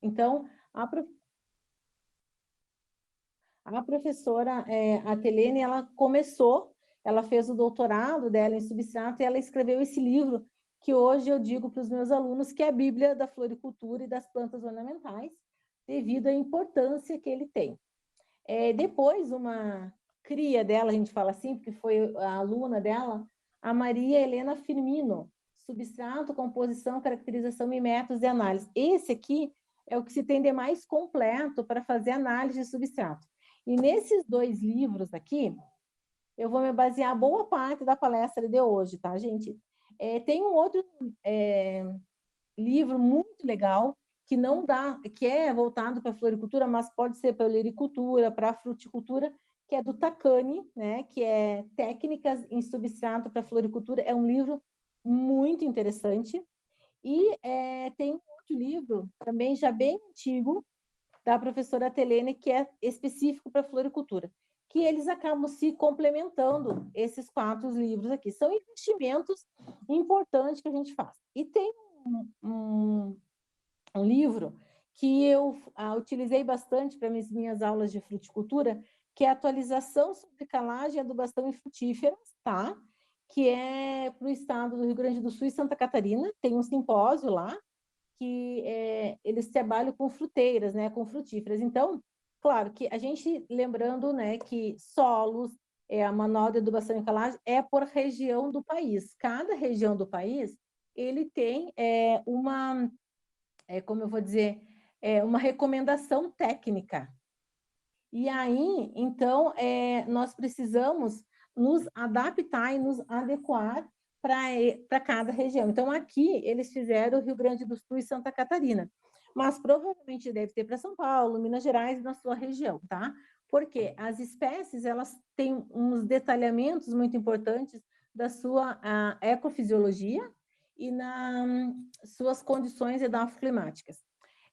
Então, a professora Atelene, ela fez o doutorado dela em substrato e ela escreveu esse livro que hoje eu digo para os meus alunos que é a Bíblia da Floricultura e das Plantas Ornamentais, devido à importância que ele tem. Depois, uma cria dela, a gente fala assim, porque foi a aluna dela, a Maria Helena Firmino, Substrato, Composição, Caracterização e Métodos de Análise. Esse aqui é o que se tem de mais completo para fazer análise de substrato. E nesses 2 livros aqui, eu vou me basear boa parte da palestra de hoje, tá, gente? Tem um outro livro muito legal, que é voltado para a floricultura, mas pode ser para a olericultura, para a fruticultura, que é do Takane, né, que é Técnicas em Substrato para a Floricultura. É um livro muito interessante. E tem um outro livro, também já bem antigo, da professora Telene, que é específico para a floricultura, que eles acabam se complementando, esses 4 livros aqui. São investimentos importantes que a gente faz. E tem um livro que eu utilizei bastante para minhas aulas de fruticultura, que é a Atualização sobre Calagem, Adubação e Frutíferas, tá? Que é para o estado do Rio Grande do Sul e Santa Catarina. Tem um simpósio lá, que eles trabalham com fruteiras, né, com frutíferas. Então, claro que a gente, lembrando, né, que solos, a manual de adubação e calagem é por região do país. Cada região do país, ele tem como eu vou dizer, uma recomendação técnica. E aí, então, nós precisamos nos adaptar e nos adequar para cada região. Então, aqui, eles fizeram Rio Grande do Sul e Santa Catarina, mas provavelmente deve ter para São Paulo, Minas Gerais, na sua região, tá? Porque as espécies, elas têm uns detalhamentos muito importantes da sua ecofisiologia e nas suas condições edafoclimáticas.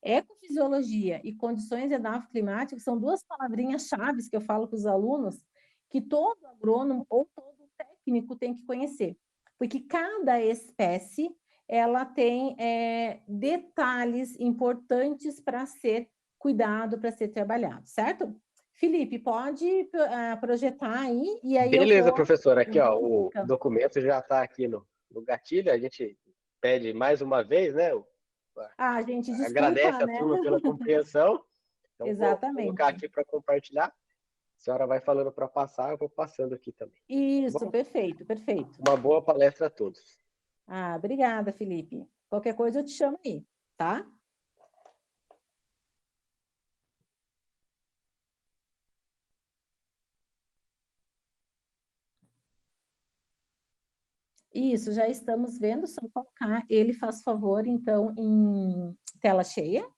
Ecofisiologia e condições edafoclimáticas são 2 palavrinhas-chave que eu falo para os alunos que todo agrônomo ou todo técnico tem que conhecer, porque cada espécie ela tem detalhes importantes para ser cuidado, para ser trabalhado, certo? Felipe, pode projetar aí, e aí Beleza, professora. Aqui, ó, o documento já está aqui no gatilho. A gente pede mais uma vez, né? Gente, desculpa, agradece a né? turma pela compreensão. Então, Exatamente. vou colocar aqui para compartilhar. A senhora vai falando para passar, eu vou passando aqui também. Isso, Bom, perfeito, perfeito. uma boa palestra a todos. Obrigada, Felipe. Qualquer coisa eu te chamo aí, tá? Isso, já estamos vendo, só colocar. Ele faz favor, então, em tela cheia.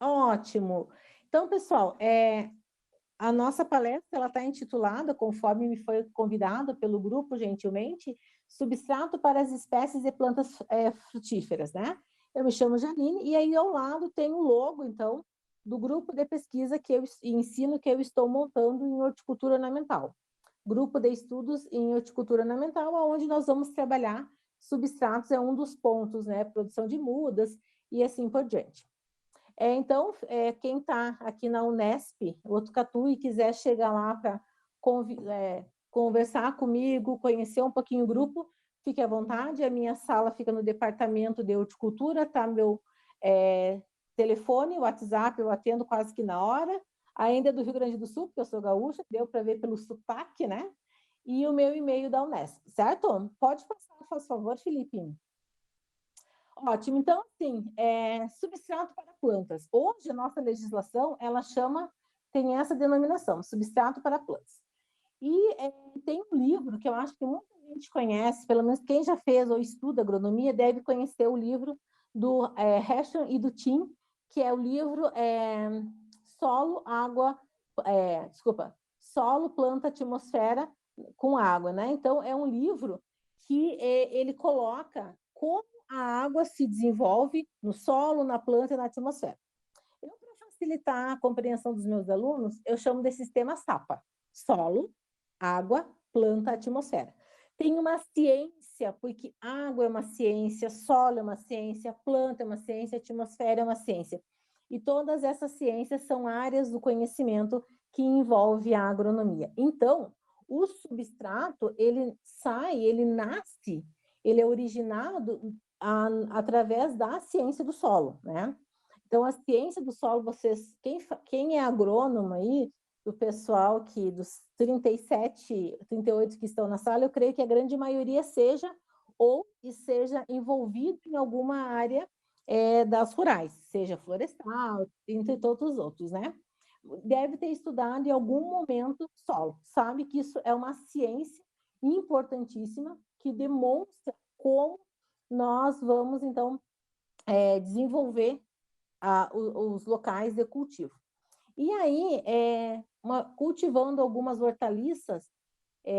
Ótimo. Então, pessoal, a nossa palestra ela está intitulada, conforme me foi convidada pelo grupo, gentilmente, Substrato para as espécies de plantas frutíferas, né? Eu me chamo Janine, e aí ao lado tem o logo, então, do grupo de pesquisa que eu ensino, que eu estou montando em horticultura ornamental. Grupo de estudos em horticultura ornamental, onde nós vamos trabalhar substratos, é um dos pontos, né? Produção de mudas e assim por diante. Então, quem está aqui na Unesp, Botucatu, e quiser chegar lá para conversar comigo, conhecer um pouquinho o grupo, fique à vontade. A minha sala fica no departamento de horticultura, tá meu telefone, WhatsApp, eu atendo quase que na hora. Ainda é do Rio Grande do Sul, porque eu sou gaúcha, deu para ver pelo sotaque, né? E o meu e-mail da Unesp, certo? Pode passar, faz favor, Felipe. Ótimo. Então, assim, substrato para plantas. Hoje, a nossa legislação, ela tem essa denominação, substrato para plantas. E tem um livro que eu acho que muita gente conhece, pelo menos quem já fez ou estuda agronomia deve conhecer o livro do Herschel e do Tim, que é o livro Solo, Planta, Atmosfera com Água, né? Então, é um livro que ele coloca como a água se desenvolve no solo, na planta e na atmosfera. Para facilitar a compreensão dos meus alunos, eu chamo de sistema SAPA. Solo, água, planta, atmosfera. Tem uma ciência ciência, porque água é uma ciência, solo é uma ciência, planta é uma ciência, atmosfera é uma ciência. E todas essas ciências são áreas do conhecimento que envolve a agronomia. Então, o substrato, ele nasce, ele é originado através da ciência do solo, né? Então, a ciência do solo, quem é agrônomo aí, do pessoal que, dos 37, 38 que estão na sala, eu creio que a grande maioria seja envolvido em alguma área das rurais, seja florestal, entre todos os outros, né? Deve ter estudado em algum momento solo, sabe que isso é uma ciência importantíssima que demonstra como nós vamos, então, desenvolver os locais de cultivo. E aí, cultivando algumas hortaliças,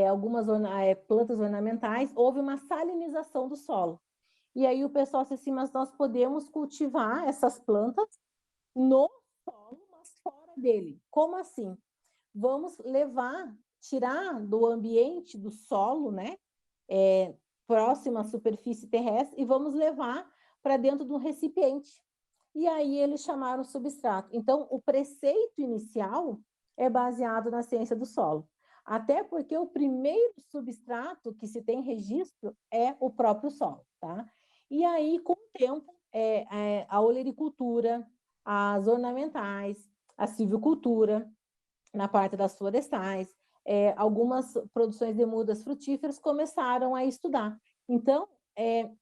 algumas plantas ornamentais, houve uma salinização do solo. E aí o pessoal disse assim, mas nós podemos cultivar essas plantas no solo, mas fora dele. Como assim? Vamos tirar do ambiente do solo, né? Próximo à superfície terrestre, e vamos levar para dentro de um recipiente. E aí eles chamaram substrato. Então, o preceito inicial é baseado na ciência do solo. Até porque o primeiro substrato que se tem registro é o próprio solo, tá? E aí, com o tempo, a olericultura, as ornamentais, a silvicultura, na parte das florestais, algumas produções de mudas frutíferas começaram a estudar. Então,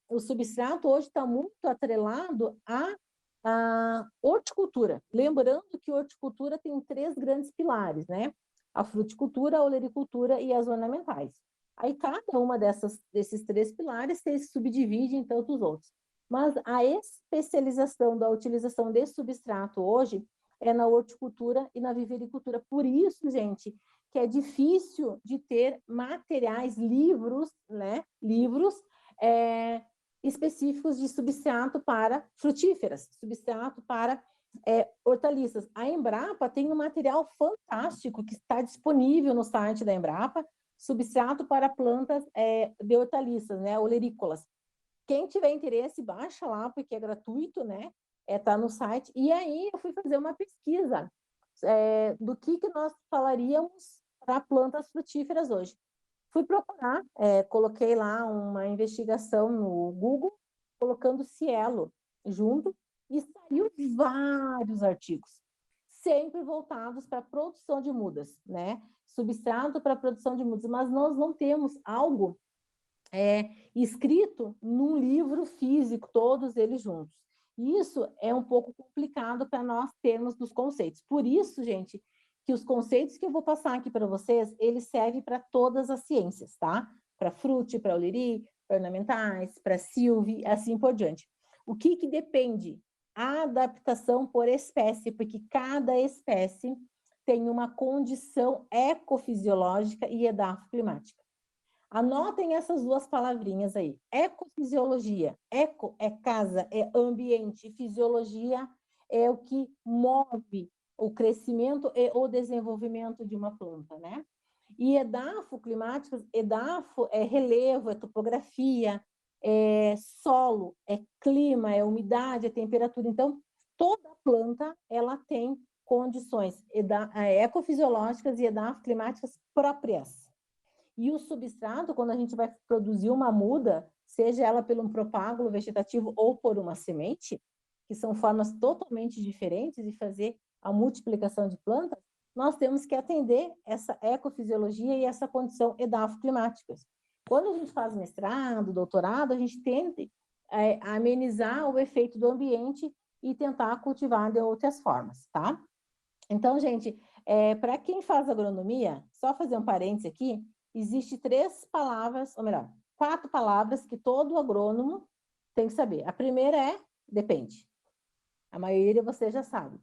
o substrato hoje está muito atrelado à horticultura. Lembrando que horticultura tem 3 grandes pilares, né? A fruticultura, a olericultura e as ornamentais. Aí cada uma desses 3 pilares se subdivide em tantos outros. Mas a especialização da utilização desse substrato hoje é na horticultura e na vivericultura. Por isso, gente, que é difícil de ter materiais, livros, né? Livros específicos de substrato para frutíferas, substrato para hortaliças. A Embrapa tem um material fantástico que está disponível no site da Embrapa, substrato para plantas de hortaliças, né? Olerícolas. Quem tiver interesse, baixa lá, porque é gratuito, né? Tá no site. E aí eu fui fazer uma pesquisa do que nós falaríamos para plantas frutíferas hoje. Fui procurar, coloquei lá uma investigação no Google, colocando Cielo junto, e saiu vários artigos, sempre voltados para a produção de mudas, né? Substrato para a produção de mudas, mas nós não temos algo escrito num livro físico, todos eles juntos. Isso é um pouco complicado para nós termos dos conceitos. Por isso, gente, que os conceitos que eu vou passar aqui para vocês, eles servem para todas as ciências, tá? Para frute, para oliri, para ornamentais, para silvi, assim por diante. O que depende? A adaptação por espécie, porque cada espécie tem uma condição ecofisiológica e edafoclimática. Anotem essas 2 palavrinhas aí. Ecofisiologia. Eco é casa, é ambiente. Fisiologia é o que move o crescimento e o desenvolvimento de uma planta, né? E edafoclimáticos, edafo é relevo, é topografia, é solo, é clima, é umidade, é temperatura. Então, toda planta, ela tem condições ecofisiológicas e edafoclimáticas próprias. E o substrato, quando a gente vai produzir uma muda, seja ela por um propágulo vegetativo ou por uma semente, que são formas totalmente diferentes de fazer a multiplicação de plantas, nós temos que atender essa ecofisiologia e essa condição edafoclimáticas. Quando a gente faz mestrado, doutorado, a gente tenta amenizar o efeito do ambiente e tentar cultivar de outras formas, tá? Então, gente, para quem faz agronomia, só fazer um parênteses aqui, existe 3 palavras, ou melhor, 4 palavras que todo agrônomo tem que saber. A primeira é depende. A maioria você já sabe.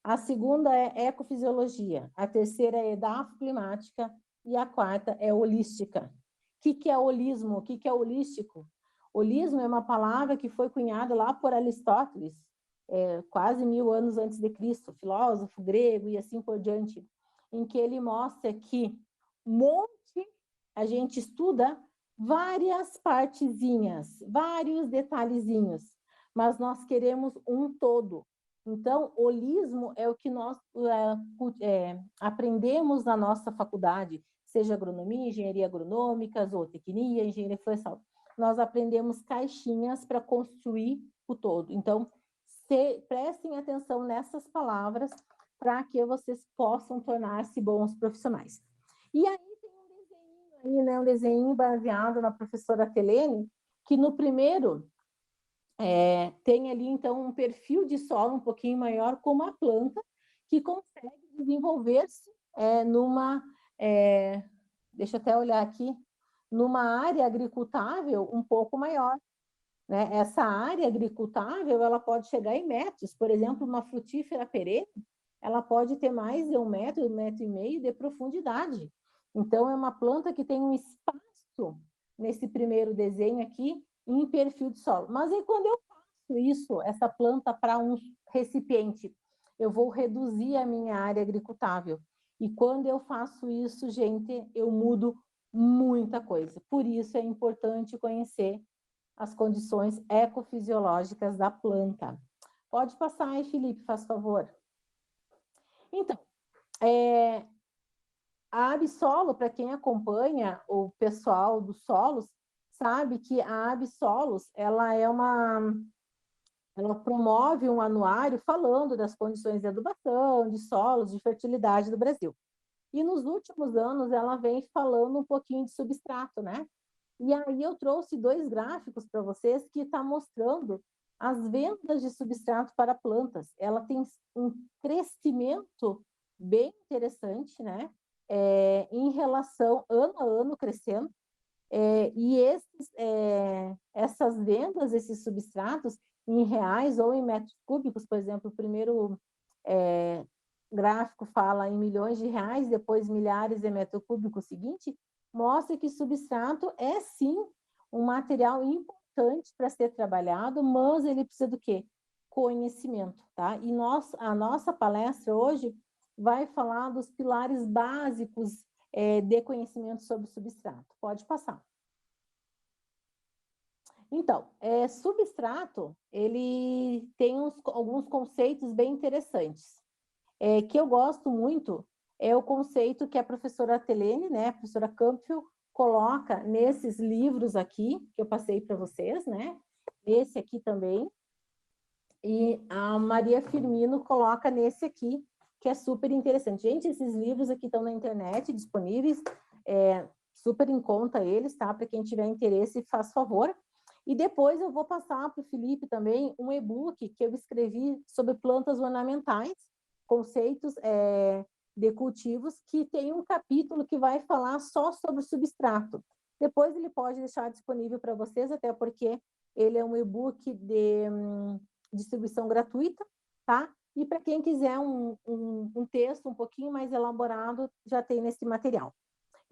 A segunda é ecofisiologia. A terceira é edafoclimática. E a quarta é holística. O que é holismo? O que é holístico? Holismo é uma palavra que foi cunhada lá por Aristóteles, quase 1000 anos antes de Cristo, filósofo grego e assim por diante, em que ele mostra que a gente estuda várias partezinhas, vários detalhezinhos, mas nós queremos um todo. Então, holismo é o que nós aprendemos na nossa faculdade, seja agronomia, engenharia agronômica, zootecnia, engenharia florestal. Nós aprendemos caixinhas para construir o todo. Então, prestem atenção nessas palavras para que vocês possam tornar-se bons profissionais. E aí tem um desenho aí, né, um desenho baseado na professora Telene, que no primeiro tem ali, então, um perfil de solo um pouquinho maior com uma planta que consegue desenvolver-se numa, deixa eu até olhar aqui, numa área agricultável um pouco maior. Né? Essa área agricultável, ela pode chegar em metros. Por exemplo, uma frutífera perene, ela pode ter mais de 1 metro e meio de profundidade. Então, é uma planta que tem um espaço, nesse primeiro desenho aqui, em perfil de solo. Mas aí, quando eu faço isso, essa planta para um recipiente, eu vou reduzir a minha área agricultável. E quando eu faço isso, gente, eu mudo muita coisa. Por isso é importante conhecer as condições ecofisiológicas da planta. Pode passar aí, Felipe, faz favor. Então, a Absolo, para quem acompanha o pessoal dos solos, sabe que a Absolos, ela promove um anuário falando das condições de adubação, de solos, de fertilidade do Brasil. E nos últimos anos ela vem falando um pouquinho de substrato, né? E aí eu trouxe 2 gráficos para vocês que está mostrando as vendas de substrato para plantas. Ela tem um crescimento bem interessante, né? Em relação ano a ano crescendo. E essas vendas, esses substratos, em reais ou em metros cúbicos, por exemplo, o primeiro gráfico fala em milhões de reais, depois milhares de metro cúbico seguinte, mostra que substrato é sim um material importante para ser trabalhado, mas ele precisa do quê? Conhecimento, tá? E a nossa palestra hoje vai falar dos pilares básicos de conhecimento sobre substrato. Pode passar. Então, substrato, ele tem alguns conceitos bem interessantes. Que eu gosto muito é o conceito que a professora Telene, né, a professora Campbell, coloca nesses livros aqui, que eu passei para vocês, né? Esse aqui também. E a Maria Firmino coloca nesse aqui, que é super interessante. Gente, esses livros aqui estão na internet, disponíveis, super em conta eles, tá? Para quem tiver interesse, faz favor. E depois eu vou passar para o Felipe também um e-book que eu escrevi sobre plantas ornamentais, conceitos de cultivos, que tem um capítulo que vai falar só sobre substrato. Depois ele pode deixar disponível para vocês, até porque ele é um e-book de distribuição gratuita, tá? E para quem quiser um texto um pouquinho mais elaborado, já tem nesse material.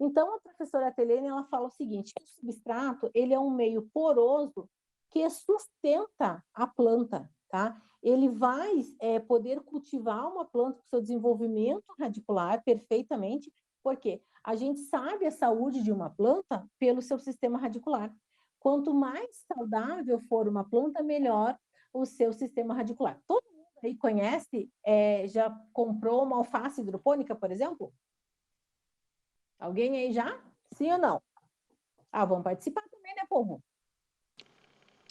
Então, a professora Telene, ela fala o seguinte, que o substrato, ele é um meio poroso que sustenta a planta, tá? Ele vai poder cultivar uma planta com seu desenvolvimento radicular perfeitamente, porque a gente sabe a saúde de uma planta pelo seu sistema radicular. Quanto mais saudável for uma planta, melhor o seu sistema radicular. Todo mundo aí conhece, já comprou uma alface hidropônica, por exemplo? Alguém aí já? Sim ou não? Vamos participar também, né, povo?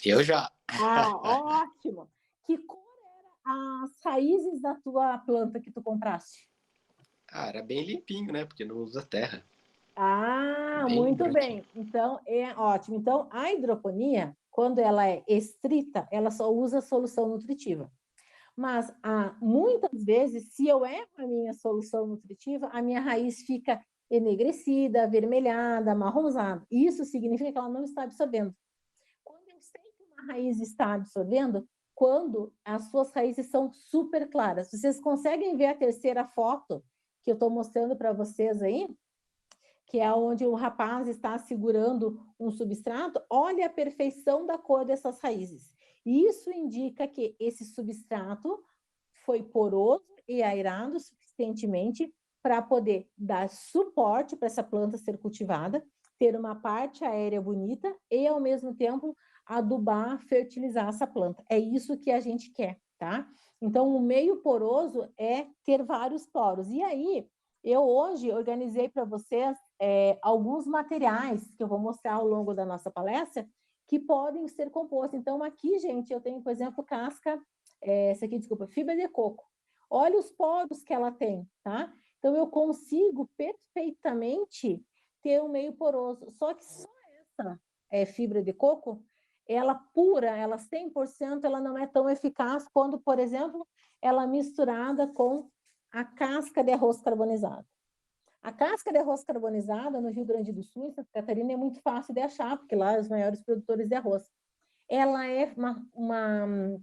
Eu já. Ótimo. Que cor eram as raízes da tua planta que tu compraste? Era bem limpinho, né? Porque não usa terra. Bem muito branquinho. Bem. Então, ótimo. Então, a hidroponia, quando ela é estrita, ela só usa solução nutritiva. Mas, muitas vezes, se eu erro a minha solução nutritiva, a minha raiz fica enegrecida, avermelhada, amarronzada. Isso significa que ela não está absorvendo. Quando eu sei que uma raiz está absorvendo, quando as suas raízes são super claras. Vocês conseguem ver a terceira foto que eu estou mostrando para vocês aí? Que é onde o rapaz está segurando um substrato. Olha a perfeição da cor dessas raízes. Isso indica que esse substrato foi poroso e aerado suficientemente para poder dar suporte para essa planta ser cultivada, ter uma parte aérea bonita e, ao mesmo tempo, adubar, fertilizar essa planta. É isso que a gente quer, tá? Então, o meio poroso é ter vários poros. E aí, eu hoje organizei para vocês alguns materiais que eu vou mostrar ao longo da nossa palestra que podem ser compostos. Então, aqui, gente, eu tenho, por exemplo, casca, essa aqui, desculpa, fibra de coco. Olha os poros que ela tem, tá? Então, eu consigo perfeitamente ter um meio poroso. Só que só essa fibra de coco, ela pura, ela 100%, ela não é tão eficaz quando, por exemplo, ela é misturada com a casca de arroz carbonizado. A casca de arroz carbonizada no Rio Grande do Sul, em Santa Catarina, é muito fácil de achar, porque lá os maiores produtores de arroz. Ela é um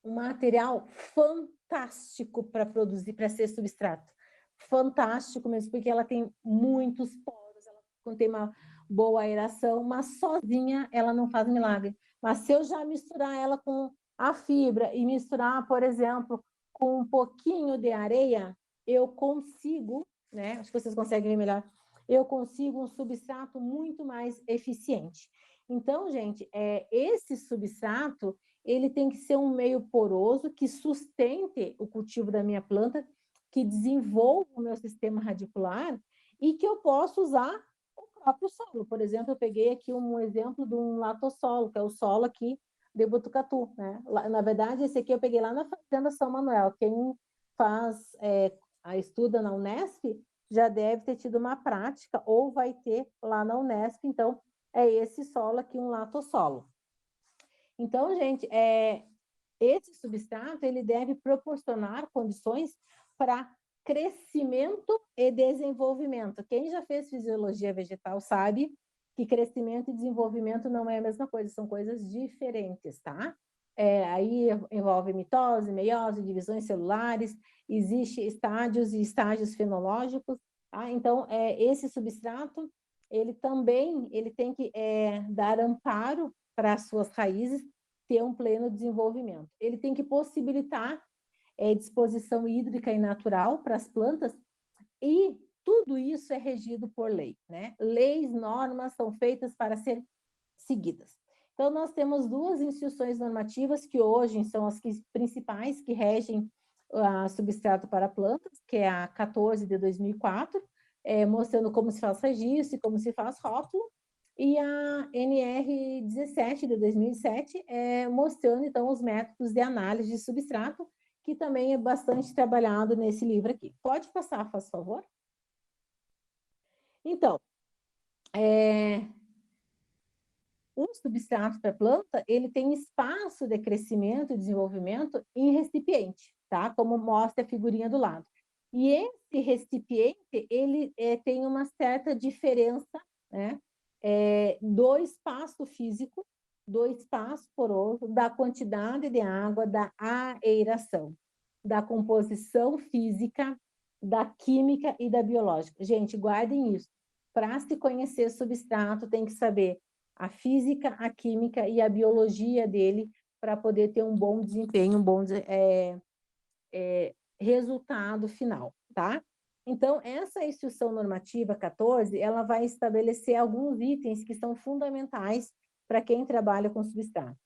material fantástico para produzir, para ser substrato. Fantástico mesmo, porque ela tem muitos poros, ela contém uma boa aeração, mas sozinha ela não faz milagre. Mas se eu já misturar ela com a fibra e misturar, por exemplo, com um pouquinho de areia, eu consigo, né? Acho que vocês conseguem ver melhor. Eu consigo um substrato muito mais eficiente. Então, gente, esse substrato, ele tem que ser um meio poroso que sustente o cultivo da minha planta, que desenvolva o meu sistema radicular e que eu possa usar o próprio solo. Por exemplo, eu peguei aqui um exemplo de um latossolo, que é o solo aqui de Botucatu, né? Na verdade, esse aqui eu peguei lá na Fazenda São Manuel. Quem faz a estuda na Unesp já deve ter tido uma prática ou vai ter lá na Unesp. Então, é esse solo aqui, um latossolo. Então, gente, esse substrato ele deve proporcionar condições para crescimento e desenvolvimento. Quem já fez fisiologia vegetal sabe que crescimento e desenvolvimento não é a mesma coisa, são coisas diferentes, tá? Aí envolve mitose, meiose, divisões celulares, existe estágios e estágios fenológicos, tá? Então, esse substrato, ele tem que dar amparo para as suas raízes ter um pleno desenvolvimento. Ele tem que possibilitar disposição hídrica e natural para as plantas e tudo isso é regido por lei, né? Leis, normas são feitas para ser seguidas. Então, nós temos duas instituições normativas que hoje são as principais que regem a substrato para plantas, que é a 14 de 2004, mostrando como se faz registro e como se faz rótulo, e a NR 17 de 2007, mostrando, então, os métodos de análise de substrato, que também é bastante trabalhado nesse livro aqui. Pode passar, faz favor? Então, o substrato para planta, ele tem espaço de crescimento e desenvolvimento em recipiente, tá? Como mostra a figurinha do lado. E esse recipiente, ele tem uma certa diferença, né? Do espaço físico, do espaço poroso, da quantidade de água, da aeração, da composição física, da química e da biológica. Gente, guardem isso. Para se conhecer substrato, tem que saber a física, a química e a biologia dele para poder ter um bom desempenho, um bom resultado final, tá? Então, essa instrução normativa 14, ela vai estabelecer alguns itens que são fundamentais para quem trabalha com substrato.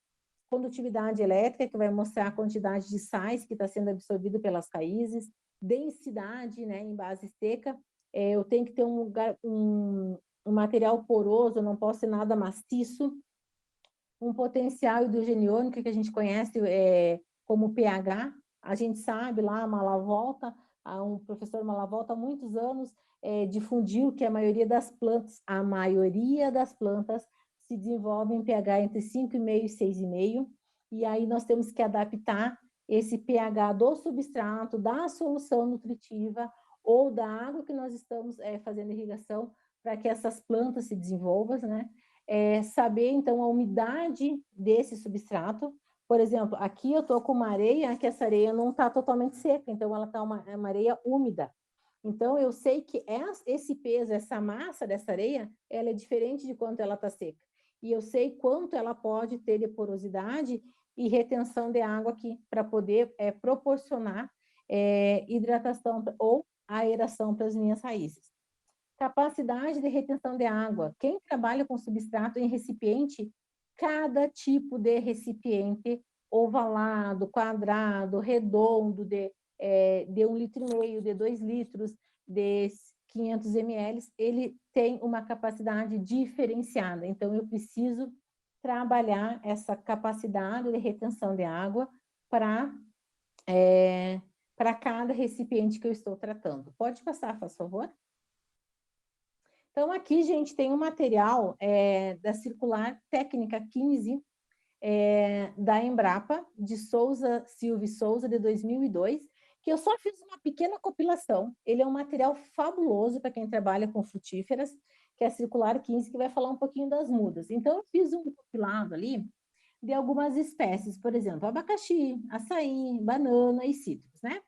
Condutividade elétrica, que vai mostrar a quantidade de sais que está sendo absorvido pelas raízes, densidade, né, em base seca, eu tenho que ter um material poroso, não posso ter nada maciço, um potencial hidrogeniônico que a gente conhece como pH, a gente sabe lá, Malavolta, um professor Malavolta há muitos anos difundiu que a maioria das plantas se desenvolve em pH entre 5,5 e 6,5, e aí nós temos que adaptar esse pH do substrato, da solução nutritiva ou da água que nós estamos fazendo irrigação para que essas plantas se desenvolvam, né? Saber, então, a umidade desse substrato. Por exemplo, aqui eu estou com uma areia, que essa areia não está totalmente seca, então ela está uma areia úmida. Então, eu sei que esse peso, essa massa dessa areia, ela é diferente de quanto ela está seca. E eu sei quanto ela pode ter de porosidade e retenção de água aqui, para poder proporcionar hidratação ou aeração para as minhas raízes. Capacidade de retenção de água. Quem trabalha com substrato em recipiente, cada tipo de recipiente, ovalado, quadrado, redondo, de 1,5 litro, de 2 litros, de 500 ml, ele tem uma capacidade diferenciada. Então, eu preciso trabalhar essa capacidade de retenção de água para cada recipiente que eu estou tratando. Pode passar, faz favor. Então, aqui, gente, tem um material da Circular Técnica 15, da Embrapa, de Souza, Silva e Souza, de 2002, que eu só fiz uma pequena compilação. Ele é um material fabuloso para quem trabalha com frutíferas, que é a Circular 15, que vai falar um pouquinho das mudas. Então, eu fiz um compilado ali de algumas espécies, por exemplo, abacaxi, açaí, banana e citros, né?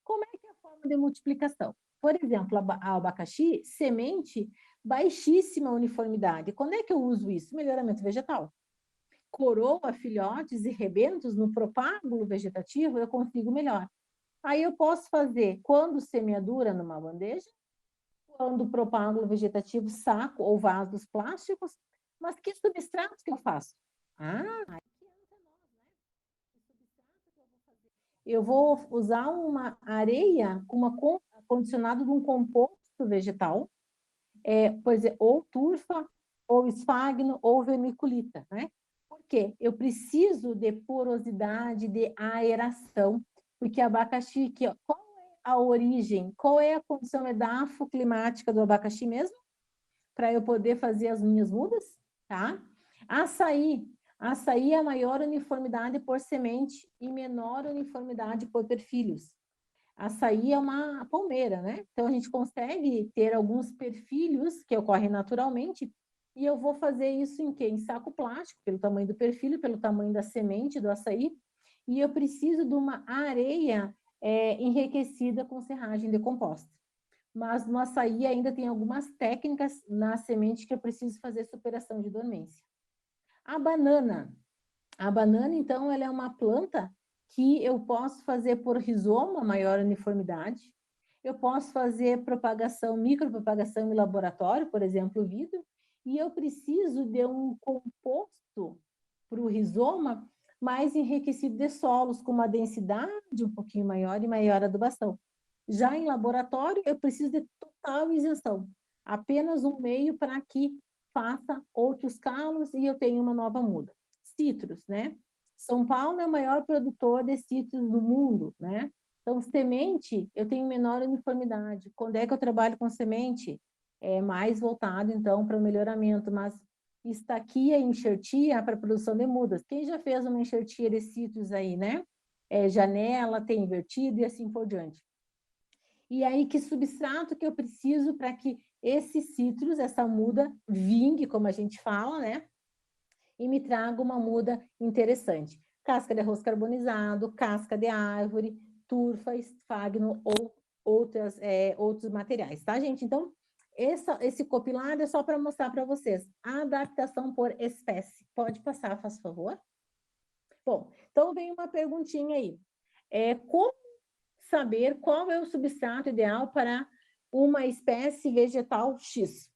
Como é que é a forma de multiplicação? Por exemplo, a abacaxi, semente, baixíssima uniformidade. Quando é que eu uso isso? Melhoramento vegetal. Coroa, filhotes e rebentos no propágulo vegetativo, eu consigo melhor. Aí eu posso fazer, quando semeadura numa bandeja, quando propágulo vegetativo, saco ou vasos plásticos, mas que substratos que eu faço? Eu vou usar uma areia condicionada de um composto vegetal, ou turfa, ou esfagno, ou vermiculita, né? Por quê? Eu preciso de porosidade, de aeração, porque abacaxi, qual é a origem, qual é a condição edafoclimática do abacaxi mesmo? Para eu poder fazer as minhas mudas, tá? Açaí é a maior uniformidade por semente e menor uniformidade por perfilhos. Açaí é uma palmeira, né? Então, a gente consegue ter alguns perfilhos que ocorrem naturalmente, e eu vou fazer isso em quê? Em saco plástico, pelo tamanho do perfilho, pelo tamanho da semente do açaí, e eu preciso de uma areia enriquecida com serragem de composta. Mas no açaí ainda tem algumas técnicas na semente que eu preciso fazer superação de dormência. A banana, então, ela é uma planta que eu posso fazer por rizoma, maior uniformidade. Eu posso fazer propagação, micropropagação em laboratório, por exemplo, o vidro, e eu preciso de um composto para o rizoma mais enriquecido de solos, com uma densidade um pouquinho maior e maior adubação. Já em laboratório, eu preciso de total isenção, apenas um meio para que faça outros calos e eu tenha uma nova muda. Citros, né? São Paulo é o maior produtor de citros do mundo, né? Então, semente, eu tenho menor uniformidade. Quando é que eu trabalho com semente? É mais voltado, então, para o melhoramento, mas estaquia e enxertia para a produção de mudas. Quem já fez uma enxertia de citros aí, né? Janela, tem invertido e assim por diante. E aí, que substrato que eu preciso para que esse citros, essa muda, vingue, como a gente fala, né? E me traga uma muda interessante. Casca de arroz carbonizado, casca de árvore, turfa, esfagno ou outros materiais, tá, gente? Então, esse compilado é só para mostrar para vocês a adaptação por espécie. Pode passar, faz favor. Bom, então vem uma perguntinha aí. Como saber qual é o substrato ideal para uma espécie vegetal X?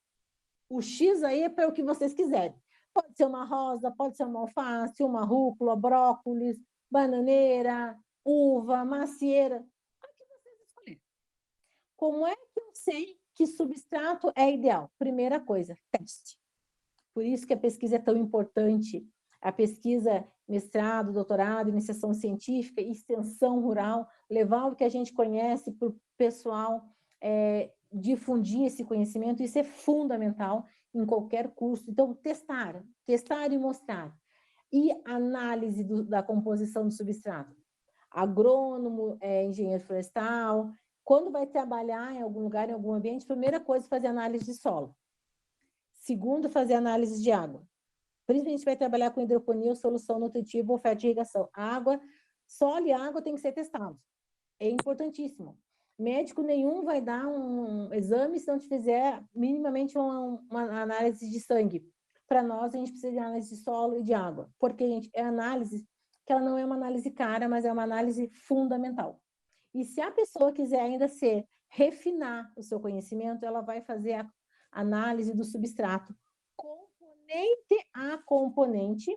O X aí é para o que vocês quiserem. Pode ser uma rosa, pode ser uma alface, uma rúcula, brócolis, bananeira, uva, macieira. O que vocês escolherem. Como é que eu sei que substrato é ideal? Primeira coisa, teste. Por isso que a pesquisa é tão importante. A pesquisa, mestrado, doutorado, iniciação científica, extensão rural, levar o que a gente conhece para o pessoal, difundir esse conhecimento, isso é fundamental em qualquer curso. Então, testar e mostrar. E análise da composição do substrato. Agrônomo, engenheiro florestal, quando vai trabalhar em algum lugar, em algum ambiente, primeira coisa, fazer análise de solo. Segundo, fazer análise de água. Principalmente vai trabalhar com hidroponia, solução nutritiva, oferta de irrigação. Água, solo e água tem que ser testados. É importantíssimo. Médico nenhum vai dar um exame se não te fizer minimamente uma análise de sangue. Para nós, a gente precisa de análise de solo e de água. Porque, gente, é análise que ela não é uma análise cara, mas é uma análise fundamental. E se a pessoa quiser ainda refinar o seu conhecimento, ela vai fazer análise do substrato, componente a componente,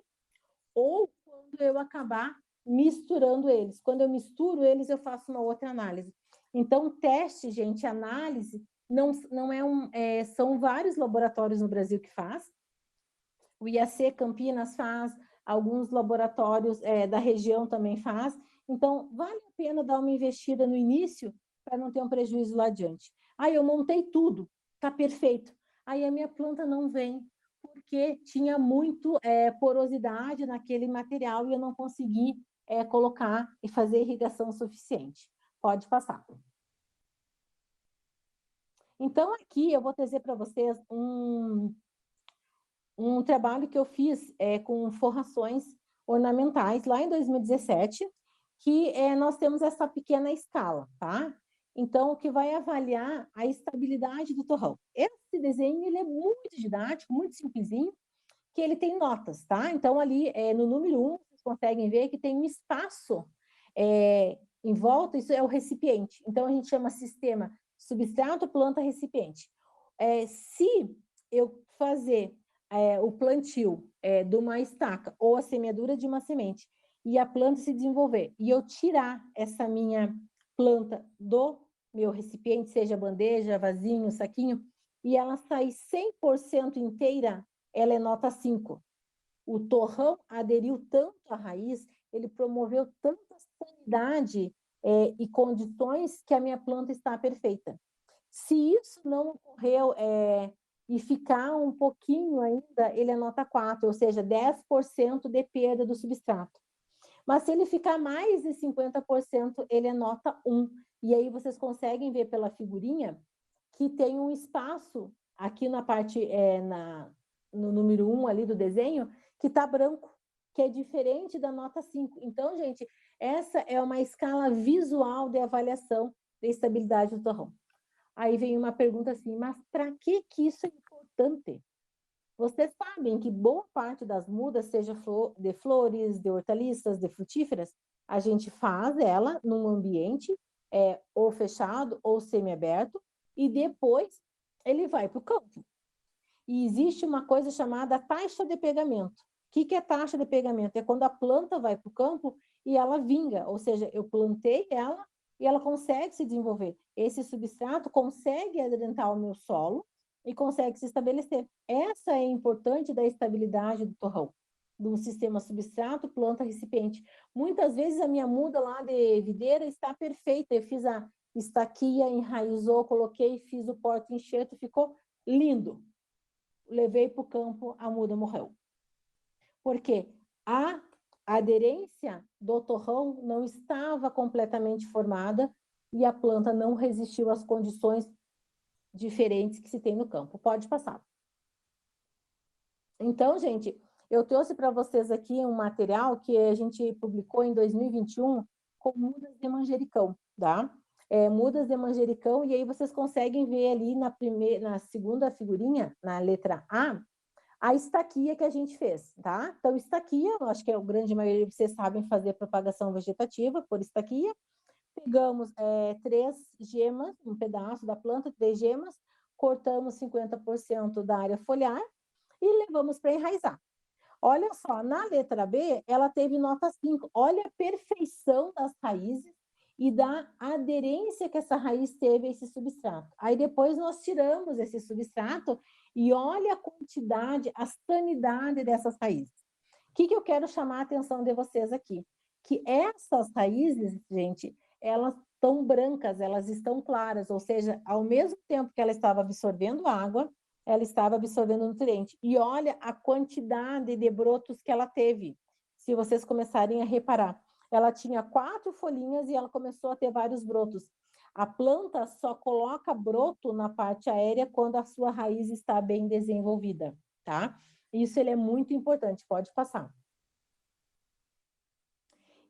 ou quando eu acabar misturando eles. Quando eu misturo eles, eu faço uma outra análise. Então, teste, gente, análise, não é são vários laboratórios no Brasil que faz. O IAC Campinas faz, alguns laboratórios da região também faz. Então, vale a pena dar uma investida no início para não ter um prejuízo lá adiante. Aí eu montei tudo, tá perfeito. Aí a minha planta não vem, porque tinha muito porosidade naquele material e eu não consegui colocar e fazer irrigação suficiente. Pode passar. Então, aqui eu vou trazer para vocês um trabalho que eu fiz com forrações ornamentais lá em 2017, que nós temos essa pequena escala, tá? Então, que vai avaliar a estabilidade do torrão. Esse desenho, ele é muito didático, muito simplesinho, que ele tem notas, tá? Então, ali no número 1, vocês conseguem ver que tem um espaço em volta, isso é o recipiente. Então, a gente chama sistema substrato, planta, recipiente. Se eu fazer o plantio de uma estaca ou a semeadura de uma semente e a planta se desenvolver e eu tirar essa minha planta do meu recipiente, seja bandeja, vasinho, saquinho, e ela sair 100% inteira, ela é nota 5. O torrão aderiu tanto à raiz, ele promoveu tanta sanidade e condições que a minha planta está perfeita. Se isso não ocorreu e ficar um pouquinho ainda, ele é nota 4, ou seja, 10% de perda do substrato. Mas se ele ficar mais de 50%, ele é nota 1. E aí vocês conseguem ver pela figurinha que tem um espaço aqui na parte, no número 1 ali do desenho, que está branco, que é diferente da nota 5. Então, gente, essa é uma escala visual de avaliação da estabilidade do torrão. Aí vem uma pergunta assim, mas para que isso é importante? Vocês sabem que boa parte das mudas, seja de flores, de hortaliças, de frutíferas, a gente faz ela num ambiente ou fechado ou semiaberto, e depois ele vai para o campo. E existe uma coisa chamada taxa de pegamento. O que é taxa de pegamento? É quando a planta vai para o campo e ela vinga, ou seja, eu plantei ela e ela consegue se desenvolver. Esse substrato consegue adentar o meu solo e consegue se estabelecer. Essa é importante da estabilidade do torrão, do sistema substrato, planta, recipiente. Muitas vezes a minha muda lá de videira está perfeita, eu fiz a estaquia, enraizou, coloquei, fiz o porta-enxerto, ficou lindo. Levei para o campo, a muda morreu. Porque a aderência do torrão não estava completamente formada e a planta não resistiu às condições diferentes que se tem no campo. Pode passar. Então, gente, eu trouxe para vocês aqui um material que a gente publicou em 2021 com mudas de manjericão, tá? Mudas de manjericão, e aí vocês conseguem ver ali na segunda figurinha, na letra A estaquia que a gente fez, tá? Então, estaquia, eu acho que a grande maioria de vocês sabem fazer propagação vegetativa por estaquia. Pegamos 3 gemas, um pedaço da planta, 3 gemas, cortamos 50% da área foliar e levamos para enraizar. Olha só, na letra B, ela teve nota 5. Olha a perfeição das raízes e da aderência que essa raiz teve a esse substrato. Aí depois nós tiramos esse substrato e olha a quantidade, a sanidade dessas raízes. O que eu quero chamar a atenção de vocês aqui? Que essas raízes, gente, elas estão brancas, elas estão claras, ou seja, ao mesmo tempo que ela estava absorvendo água, ela estava absorvendo nutriente. E olha a quantidade de brotos que ela teve, se vocês começarem a reparar. Ela tinha 4 folhinhas e ela começou a ter vários brotos. A planta só coloca broto na parte aérea quando a sua raiz está bem desenvolvida, tá? Isso ele é muito importante, pode passar.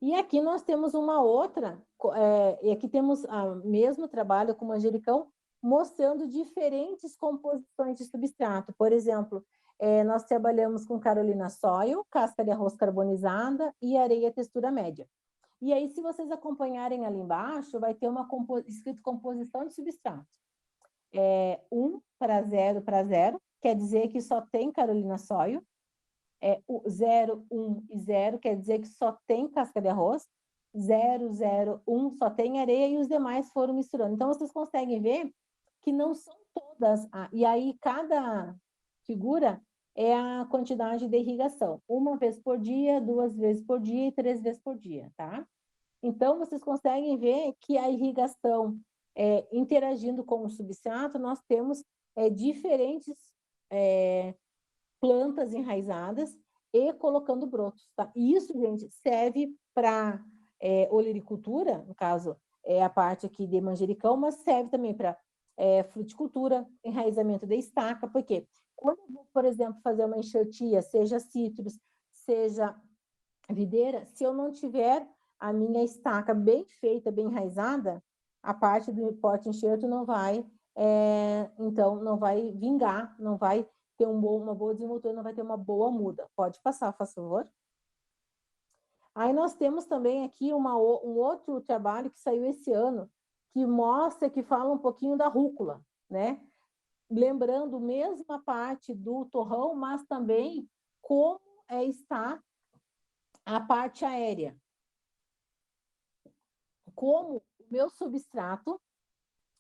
E aqui nós temos uma outra, e aqui temos o mesmo trabalho com manjericão, mostrando diferentes composições de substrato. Por exemplo, nós trabalhamos com Carolina Soil, casca de arroz carbonizada e areia textura média. E aí, se vocês acompanharem ali embaixo, vai ter escrito composição de substrato. 1:0, quer dizer que só tem Carolina Sóio. O 0, 1 e 0 quer dizer que só tem casca de arroz. 0, 0, 1 só tem areia e os demais foram misturando. Então, vocês conseguem ver que não são todas. E aí, cada figura é a quantidade de irrigação. 1 vez por dia, 2 vezes por dia e 3 vezes por dia, tá? Então, vocês conseguem ver que a irrigação, interagindo com o substrato, nós temos diferentes plantas enraizadas e colocando brotos, tá? E isso, gente, serve para olericultura, no caso, a parte aqui de manjericão, mas serve também para fruticultura, enraizamento de estaca, porque quando eu vou, por exemplo, fazer uma enxertia, seja citros, seja videira, se eu não tiver a minha estaca bem feita, bem enraizada, a parte do pote enxerto não vai, então, não vai vingar, não vai ter uma boa desenvoltura, não vai ter uma boa muda. Pode passar, por favor. Aí nós temos também aqui um outro trabalho que saiu esse ano, que mostra, que fala um pouquinho da rúcula, né? Lembrando mesmo a parte do torrão, mas também como está a parte aérea. Como o meu substrato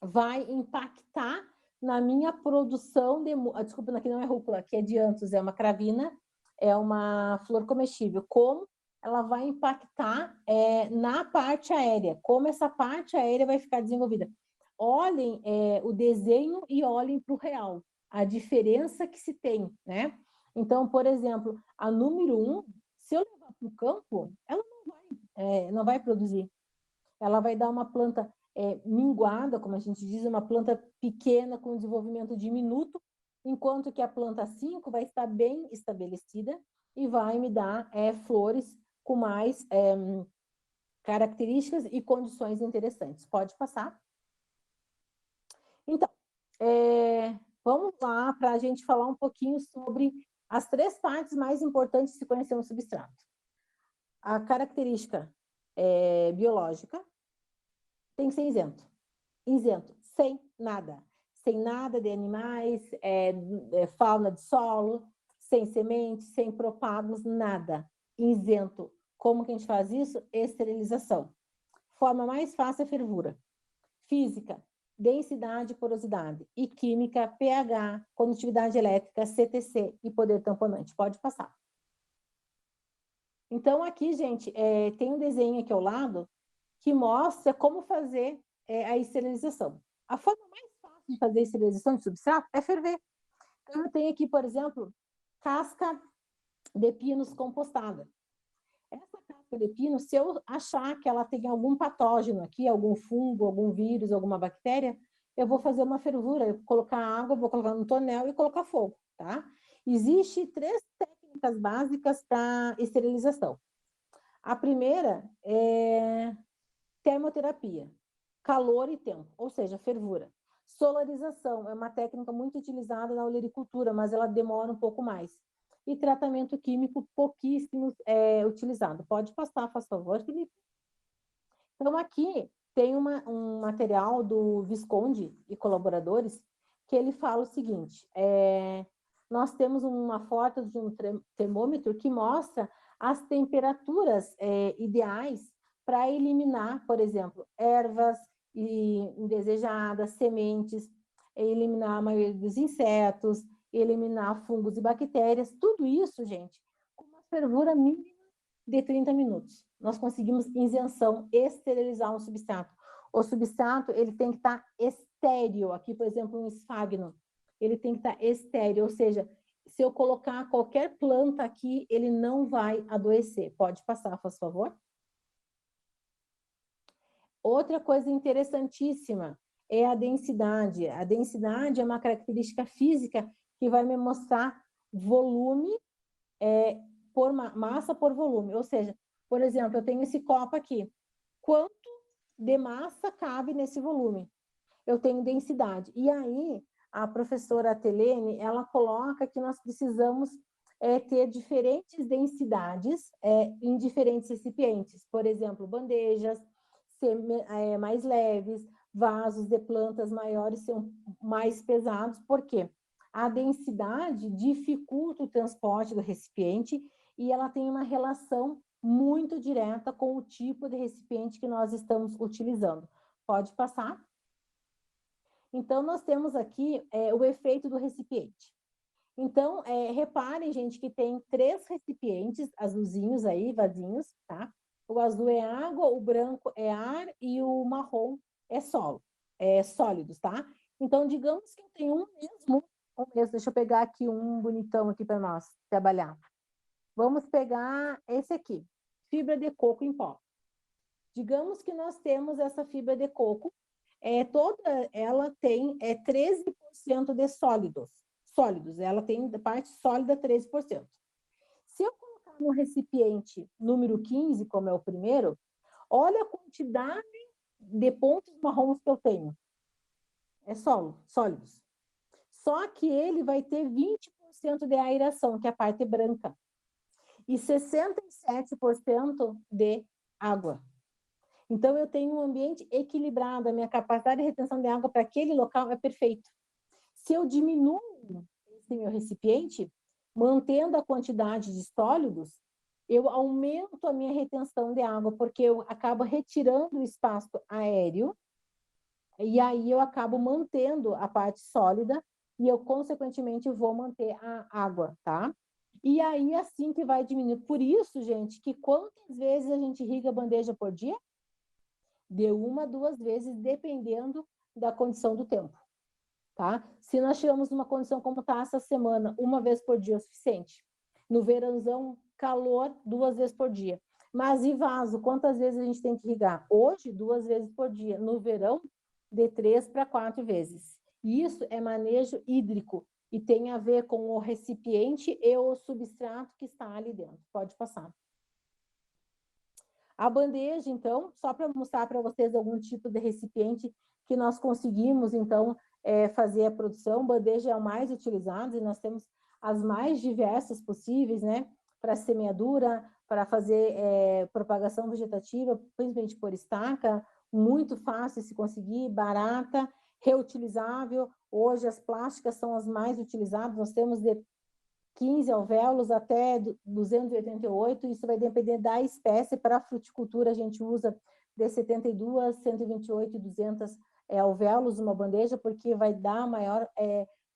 vai impactar na minha produção de... Desculpa, aqui não é rúcula, aqui é dianthus, é uma cravina, é uma flor comestível. Como ela vai impactar na parte aérea, como essa parte aérea vai ficar desenvolvida. Olhem o desenho e olhem para o real, a diferença que se tem, né? Então, por exemplo, a número 1, se eu levar para o campo, ela não vai produzir. Ela vai dar uma planta minguada, como a gente diz, uma planta pequena com desenvolvimento diminuto, enquanto que a planta 5 vai estar bem estabelecida e vai me dar flores com mais características e condições interessantes. Pode passar. Então, vamos lá para a gente falar um pouquinho sobre as 3 partes mais importantes de se conhecer um substrato. A característica biológica tem que ser isento. Isento, sem nada. Sem nada de animais, fauna de solo, sem sementes, sem propagos, nada. Isento. Como que a gente faz isso? Esterilização. Forma mais fácil é fervura. Física, densidade e porosidade. E química, pH, condutividade elétrica, CTC e poder tamponante. Pode passar. Então, aqui, gente, tem um desenho aqui ao lado que mostra como fazer a esterilização. A forma mais fácil de fazer a esterilização de substrato é ferver. Então, eu tenho aqui, por exemplo, casca de pinos compostada. Essa casca de pino, se eu achar que ela tem algum patógeno aqui, algum fungo, algum vírus, alguma bactéria, eu vou fazer uma fervura, eu vou colocar água, vou colocar no tonel e colocar fogo, tá? Existem 3 técnicas básicas para esterilização. A primeira é termoterapia, calor e tempo, ou seja, fervura. Solarização é uma técnica muito utilizada na olericultura, mas ela demora um pouco mais. E tratamento químico, pouquíssimo utilizado. Pode passar, por favor, Felipe. Então, aqui tem um material do Visconde e colaboradores, que ele fala o seguinte, nós temos uma foto de um termômetro que mostra as temperaturas ideais para eliminar, por exemplo, ervas indesejadas, sementes, eliminar a maioria dos insetos, eliminar fungos e bactérias, tudo isso, gente, com uma fervura mínima de 30 minutos. Nós conseguimos isenção, esterilizar um substrato. O substrato, ele tem que estar estéril. Aqui, por exemplo, um esfagno, ele tem que estar estéril, ou seja, se eu colocar qualquer planta aqui, ele não vai adoecer. Pode passar, por favor. Outra coisa interessantíssima é a densidade. A densidade é uma característica física que vai me mostrar volume por massa por volume. Ou seja, por exemplo, eu tenho esse copo aqui. Quanto de massa cabe nesse volume? Eu tenho densidade. E aí, a professora Telene, ela coloca que nós precisamos ter diferentes densidades em diferentes recipientes. Por exemplo, bandejas, ser mais leves, Vasos de plantas maiores são mais pesados, por quê? A densidade dificulta o transporte do recipiente e ela tem uma relação muito direta com o tipo de recipiente que nós estamos utilizando. Pode passar? Então, nós temos aqui o efeito do recipiente. Então, reparem, gente, que tem 3 recipientes azulzinhos aí, vazinhos, tá? O azul é água, o branco é ar e o marrom é solo, sólidos, tá? Então, digamos que eu tenho um mesmo, deixa eu pegar aqui um bonitão aqui para nós trabalhar. Vamos pegar esse aqui, fibra de coco em pó. Digamos que nós temos essa fibra de coco, toda ela tem 13% de sólidos, ela tem parte sólida 13%. Se eu colocar no recipiente número 15, como é o primeiro, olha a quantidade de pontos marrons que eu tenho. É sólidos. Só que ele vai ter 20% de aeração, que é a parte branca, e 67% de água. Então, eu tenho um ambiente equilibrado, a minha capacidade de retenção de água para aquele local é perfeito. Se eu diminuo esse meu recipiente, mantendo a quantidade de sólidos, eu aumento a minha retenção de água, porque eu acabo retirando o espaço aéreo, e aí eu acabo mantendo a parte sólida, e eu, consequentemente, vou manter a água, tá? E aí, assim que vai diminuir. Por isso, gente, que quantas vezes a gente irriga a bandeja por dia? De 1 a 2 vezes, dependendo da condição do tempo, tá? Se nós chegamos numa condição como está essa semana, 1 vez por dia é o suficiente. No verãozão, calor, 2 vezes por dia. Mas e vaso, quantas vezes a gente tem que irrigar? Hoje, 2 vezes por dia. No verão, de 3 para 4 vezes. Isso é manejo hídrico e tem a ver com o recipiente e o substrato que está ali dentro. Pode passar. A bandeja, então, só para mostrar para vocês algum tipo de recipiente que nós conseguimos, então, fazer a produção. Bandeja é o mais utilizado e nós temos as mais diversas possíveis, né? Para semeadura, para fazer propagação vegetativa, principalmente por estaca, muito fácil de se conseguir, barata, reutilizável. Hoje as plásticas são as mais utilizadas, nós temos de 15 alvéolos até 288, isso vai depender da espécie. Para a fruticultura, a gente usa de 72, 128 e 200 alvéolos uma bandeja, porque vai dar maior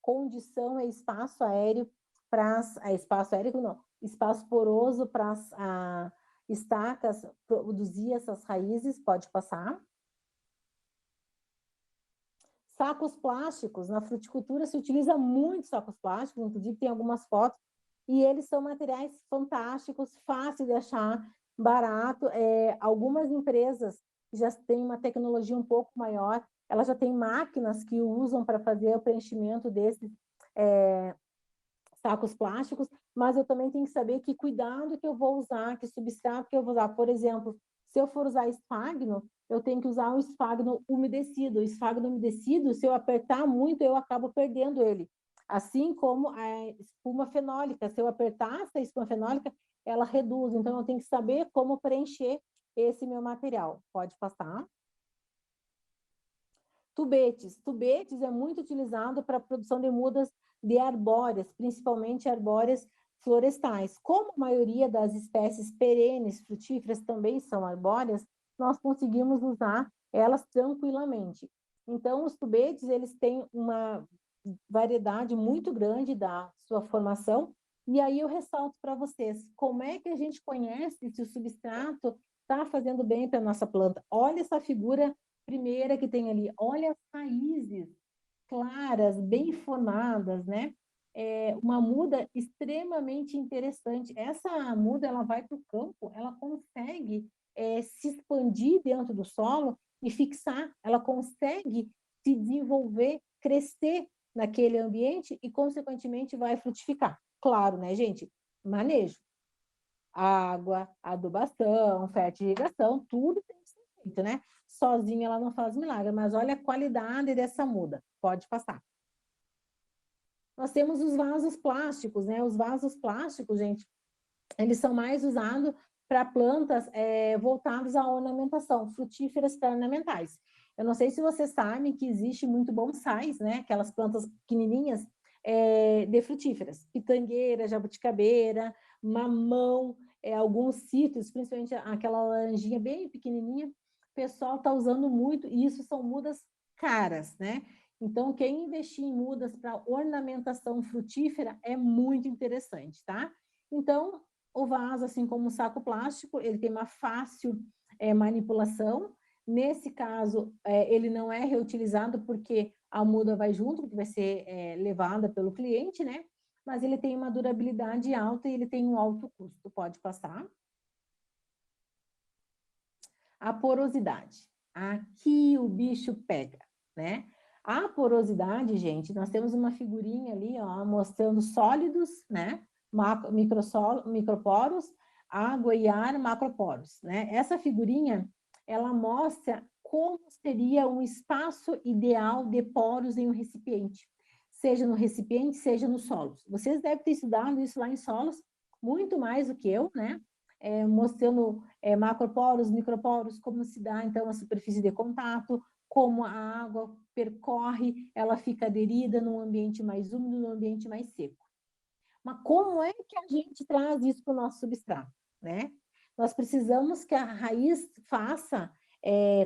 condição e espaço aéreo para espaço poroso para as estacas produzir essas raízes. Pode passar. Sacos plásticos, na fruticultura se utiliza muito sacos plásticos, inclusive tem algumas fotos, e eles são materiais fantásticos, fácil de achar, barato. Algumas empresas já têm uma tecnologia um pouco maior, elas já têm máquinas que usam para fazer o preenchimento desses sacos plásticos, mas eu também tenho que saber que cuidado que eu vou usar, que substrato que eu vou usar. Por exemplo, se eu for usar esfagno, eu tenho que usar um esfagno umedecido. O esfagno umedecido, se eu apertar muito, eu acabo perdendo ele. Assim como a espuma fenólica, se eu apertar essa espuma fenólica, ela reduz. Então, eu tenho que saber como preencher esse meu material. Pode passar. Tubetes. Tubetes é muito utilizado para a produção de mudas de arbóreas, principalmente arbóreas florestais. Como a maioria das espécies perenes, frutíferas, também são arbóreas, nós conseguimos usar elas tranquilamente. Então, os tubetes, eles têm uma variedade muito grande da sua formação, e aí eu ressalto para vocês, como é que a gente conhece se o substrato está fazendo bem para a nossa planta? Olha essa figura primeira que tem ali, olha as raízes claras, bem formadas, né? Uma muda extremamente interessante. Essa muda, ela vai para o campo, ela consegue se expandir dentro do solo e fixar, ela consegue se desenvolver, crescer naquele ambiente e, consequentemente, vai frutificar. Claro, né, gente? Manejo. Água, adubação, fertilização, tudo tem que ser feito, né? Sozinha ela não faz milagre, mas olha a qualidade dessa muda. Pode passar. Nós temos os vasos plásticos, né? Os vasos plásticos, gente, eles são mais usados para plantas voltadas à ornamentação, frutíferas para ornamentais. Eu não sei se vocês sabem que existe muito bonsais, né? Aquelas plantas pequenininhas de frutíferas, pitangueira, jabuticabeira, mamão, alguns cítricos, principalmente aquela laranjinha bem pequenininha, o pessoal está usando muito, e isso são mudas caras, né? Então, quem investir em mudas para ornamentação frutífera é muito interessante, tá? Então, o vaso, assim como o saco plástico, ele tem uma fácil manipulação. Nesse caso, ele não é reutilizado porque a muda vai junto, porque vai ser levada pelo cliente, né? Mas ele tem uma durabilidade alta e ele tem um alto custo. Pode passar. A porosidade. Aqui o bicho pega, né? A porosidade, gente, nós temos uma figurinha ali, ó, mostrando sólidos, né? Microporos, água e ar, macroporos, né? Essa figurinha, ela mostra como seria um espaço ideal de poros em um recipiente, seja no recipiente, seja nos solos. Vocês devem ter estudado isso lá em solos, muito mais do que eu, né? Mostrando macroporos, microporos, como se dá, então, a superfície de contato, como a água percorre, ela fica aderida num ambiente mais úmido, num ambiente mais seco. Mas como é que a gente traz isso para o nosso substrato, né? Nós precisamos que a raiz faça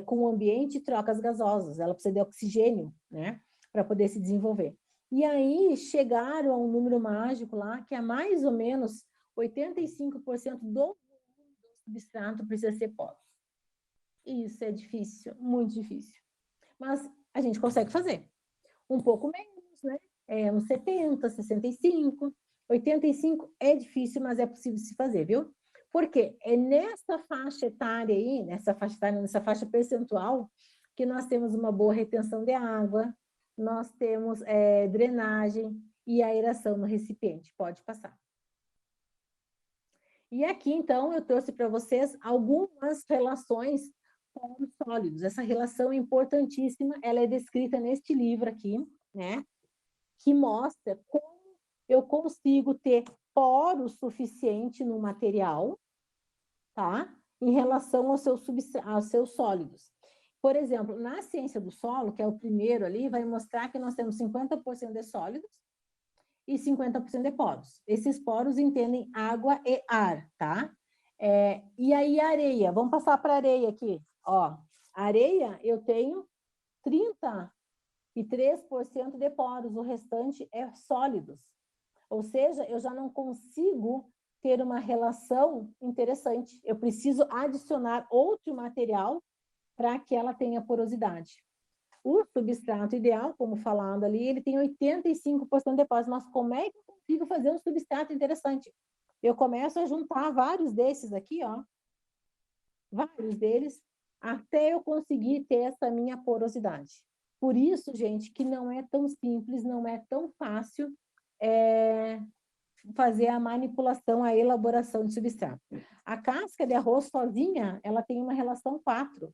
com o ambiente trocas gasosas, ela precisa de oxigênio, né? Para poder se desenvolver. E aí chegaram a um número mágico lá, que é mais ou menos 85% do substrato precisa ser poros. Isso é difícil, muito difícil. Mas a gente consegue fazer. Um pouco menos, né? Uns 70, 65, 85 é difícil, mas é possível se fazer, viu? Porque é nessa faixa etária aí, nessa faixa percentual, que nós temos uma boa retenção de água, nós temos drenagem e aeração no recipiente. Pode passar. E aqui, então, eu trouxe para vocês algumas relações com os sólidos. Essa relação é importantíssima, ela é descrita neste livro aqui, né? Que mostra como eu consigo ter poro suficiente no material, tá? Em relação aos seus sólidos. Por exemplo, na ciência do solo, que é o primeiro ali, vai mostrar que nós temos 50% de sólidos e 50% de poros. Esses poros entendem água e ar, tá? E aí areia, vamos passar para areia aqui, ó. Areia, eu tenho 33% de poros, o restante é sólidos. Ou seja, eu já não consigo ter uma relação interessante. Eu preciso adicionar outro material para que ela tenha porosidade. O substrato ideal, como falando ali, ele tem 85% de poros, mas como é que eu consigo fazer um substrato interessante? Eu começo a juntar vários desses aqui, ó, vários deles, até eu conseguir ter essa minha porosidade. Por isso, gente, que não é tão simples, não é tão fácil fazer a manipulação, a elaboração de substrato. A casca de arroz sozinha, ela tem uma relação 4.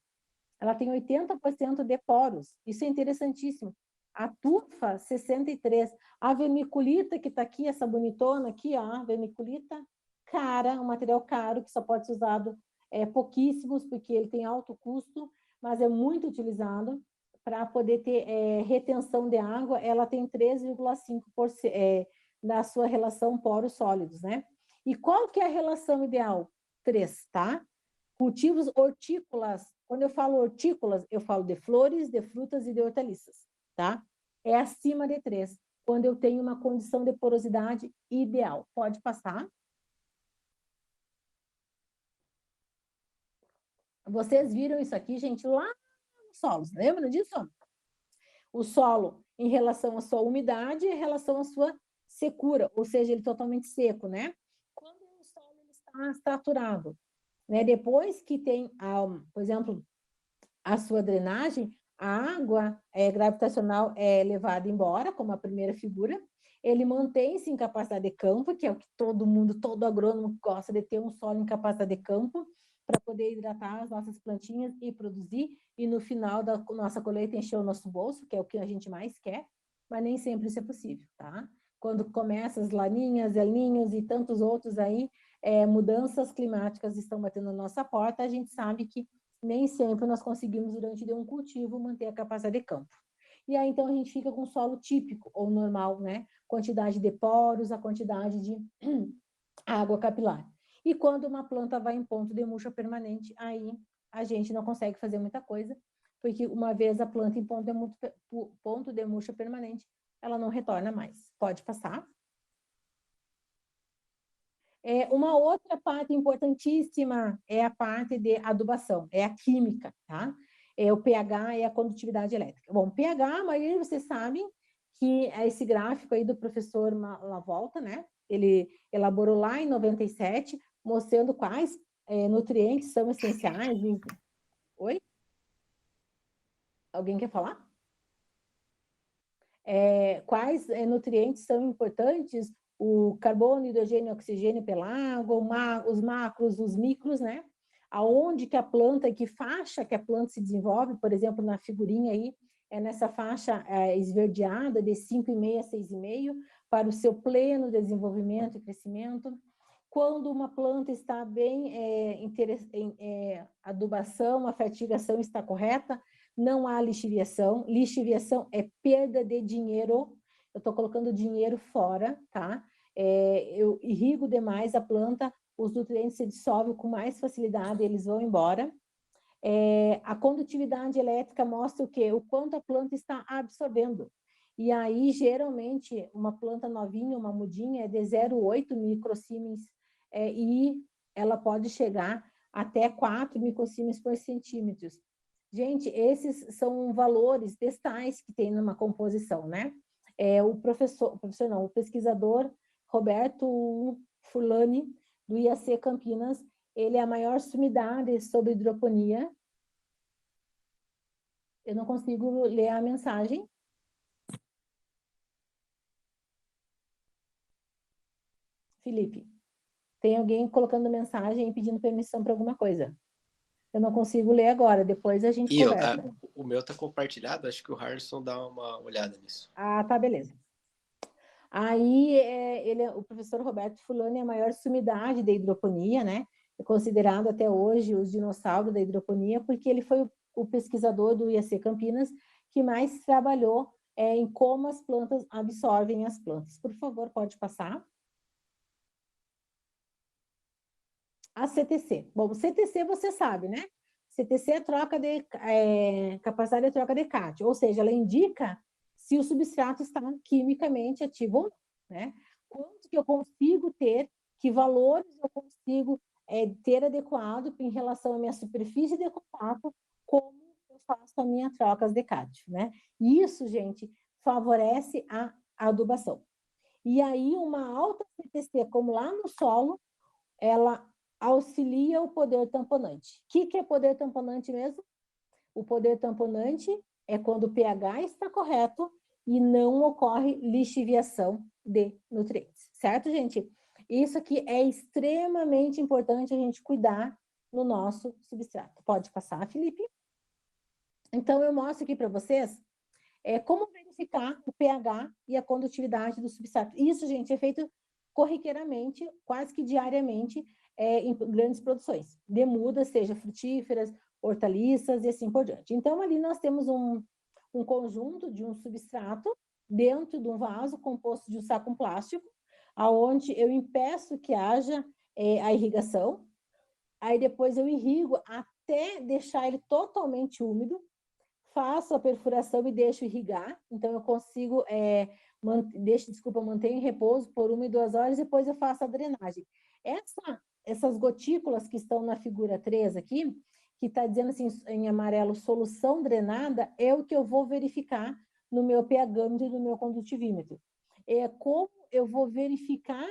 Ela tem 80% de poros. Isso é interessantíssimo. A tufa, 63%. A vermiculita, que está aqui, essa bonitona aqui, ó, vermiculita, cara, um material caro, que só pode ser usado pouquíssimos, porque ele tem alto custo, mas é muito utilizado para poder ter retenção de água. Ela tem 3,5% na sua relação poros sólidos, né? E qual que é a relação ideal? 3, tá? Cultivos hortícolas. Quando eu falo hortícolas, eu falo de flores, de frutas e de hortaliças, tá? É acima de 3, quando eu tenho uma condição de porosidade ideal. Pode passar. Vocês viram isso aqui, gente, lá nos solos, lembra disso? O solo em relação à sua umidade e em relação à sua secura, ou seja, ele totalmente seco, né? Quando o solo está saturado, né? Depois que tem, por exemplo, a sua drenagem, a água gravitacional é levada embora, como a primeira figura, ele mantém-se em capacidade de campo, que é o que todo mundo, todo agrônomo gosta de ter um solo em capacidade de campo, para poder hidratar as nossas plantinhas e produzir, e no final da nossa colheita encher o nosso bolso, que é o que a gente mais quer, mas nem sempre isso é possível, tá? Quando começa as laninhas, elinhos e tantos outros aí, mudanças climáticas estão batendo na nossa porta, a gente sabe que nem sempre nós conseguimos, durante um cultivo, manter a capacidade de campo. E aí, então, a gente fica com solo típico ou normal, né? Quantidade de poros, a quantidade de água capilar. E quando uma planta vai em ponto de murcha permanente, aí a gente não consegue fazer muita coisa, porque uma vez a planta em ponto de murcha permanente, ela não retorna mais. Pode passar. Uma outra parte importantíssima é a parte de adubação, é a química, tá? É o pH e a condutividade elétrica. Bom, pH, a maioria de vocês sabem que é esse gráfico aí do professor Lavolta, né? Ele elaborou lá em 97, mostrando quais nutrientes são essenciais. Oi? Alguém quer falar? Quais nutrientes são importantes? O carbono, hidrogênio, oxigênio pela água, os macros, os micros, né? Aonde que a planta, que faixa que a planta se desenvolve, por exemplo, na figurinha aí, nessa faixa esverdeada de 5,5 a 6,5, para o seu pleno desenvolvimento e crescimento. Quando uma planta está bem adubação, a fertigação está correta, não há lixiviação. Lixiviação é perda de dinheiro. Eu estou colocando dinheiro fora, tá? Eu irrigo demais a planta, os nutrientes se dissolvem com mais facilidade, eles vão embora. A condutividade elétrica mostra o quê? O quanto a planta está absorvendo. E aí, geralmente, uma planta novinha, uma mudinha, é de 0,8 microsiemens, e ela pode chegar até 4 microsiemens por centímetro. Gente, esses são valores testais que tem numa composição, né? O pesquisador Roberto Furlani, do IAC Campinas, ele é a maior sumidade sobre hidroponia. Eu não consigo ler a mensagem. Felipe, tem alguém colocando mensagem e pedindo permissão para alguma coisa. Eu não consigo ler agora, depois a gente conversa. O meu está compartilhado, acho que o Harrison dá uma olhada nisso. Ah, tá, beleza. Aí, o professor Roberto Fulani é a maior sumidade da hidroponia, né? É considerado até hoje os dinossauros da hidroponia, porque ele foi o pesquisador do IAC Campinas que mais trabalhou em como as plantas absorvem as plantas. Por favor, pode passar. A CTC. Bom, CTC você sabe, né? CTC é capacidade de troca de cátion, ou seja, ela indica se o substrato está quimicamente ativo ou não, né? Quanto que eu consigo ter, que valores eu consigo ter adequado em relação à minha superfície de contato, como eu faço a minha troca de cátion, né? Isso, gente, favorece a adubação. E aí, uma alta CTC, como lá no solo, ela auxilia o poder tamponante. O que é poder tamponante mesmo? O poder tamponante é quando o pH está correto e não ocorre lixiviação de nutrientes. Certo, gente? Isso aqui é extremamente importante a gente cuidar no nosso substrato. Pode passar, Felipe? Então, eu mostro aqui para vocês como verificar o pH e a condutividade do substrato. Isso, gente, é feito corriqueiramente, quase que diariamente, em grandes produções, de mudas, seja frutíferas, hortaliças e assim por diante. Então, ali nós temos um conjunto de um substrato dentro de um vaso composto de um saco plástico, aonde eu impeço que haja a irrigação, aí depois eu irrigo até deixar ele totalmente úmido, faço a perfuração e deixo irrigar, então eu consigo, manter em repouso por 1 e 2 horas, depois eu faço a drenagem. Essas gotículas que estão na figura 3 aqui, que está dizendo assim, em amarelo, solução drenada, é o que eu vou verificar no meu pH-mêtro e no meu condutivímetro. Como eu vou verificar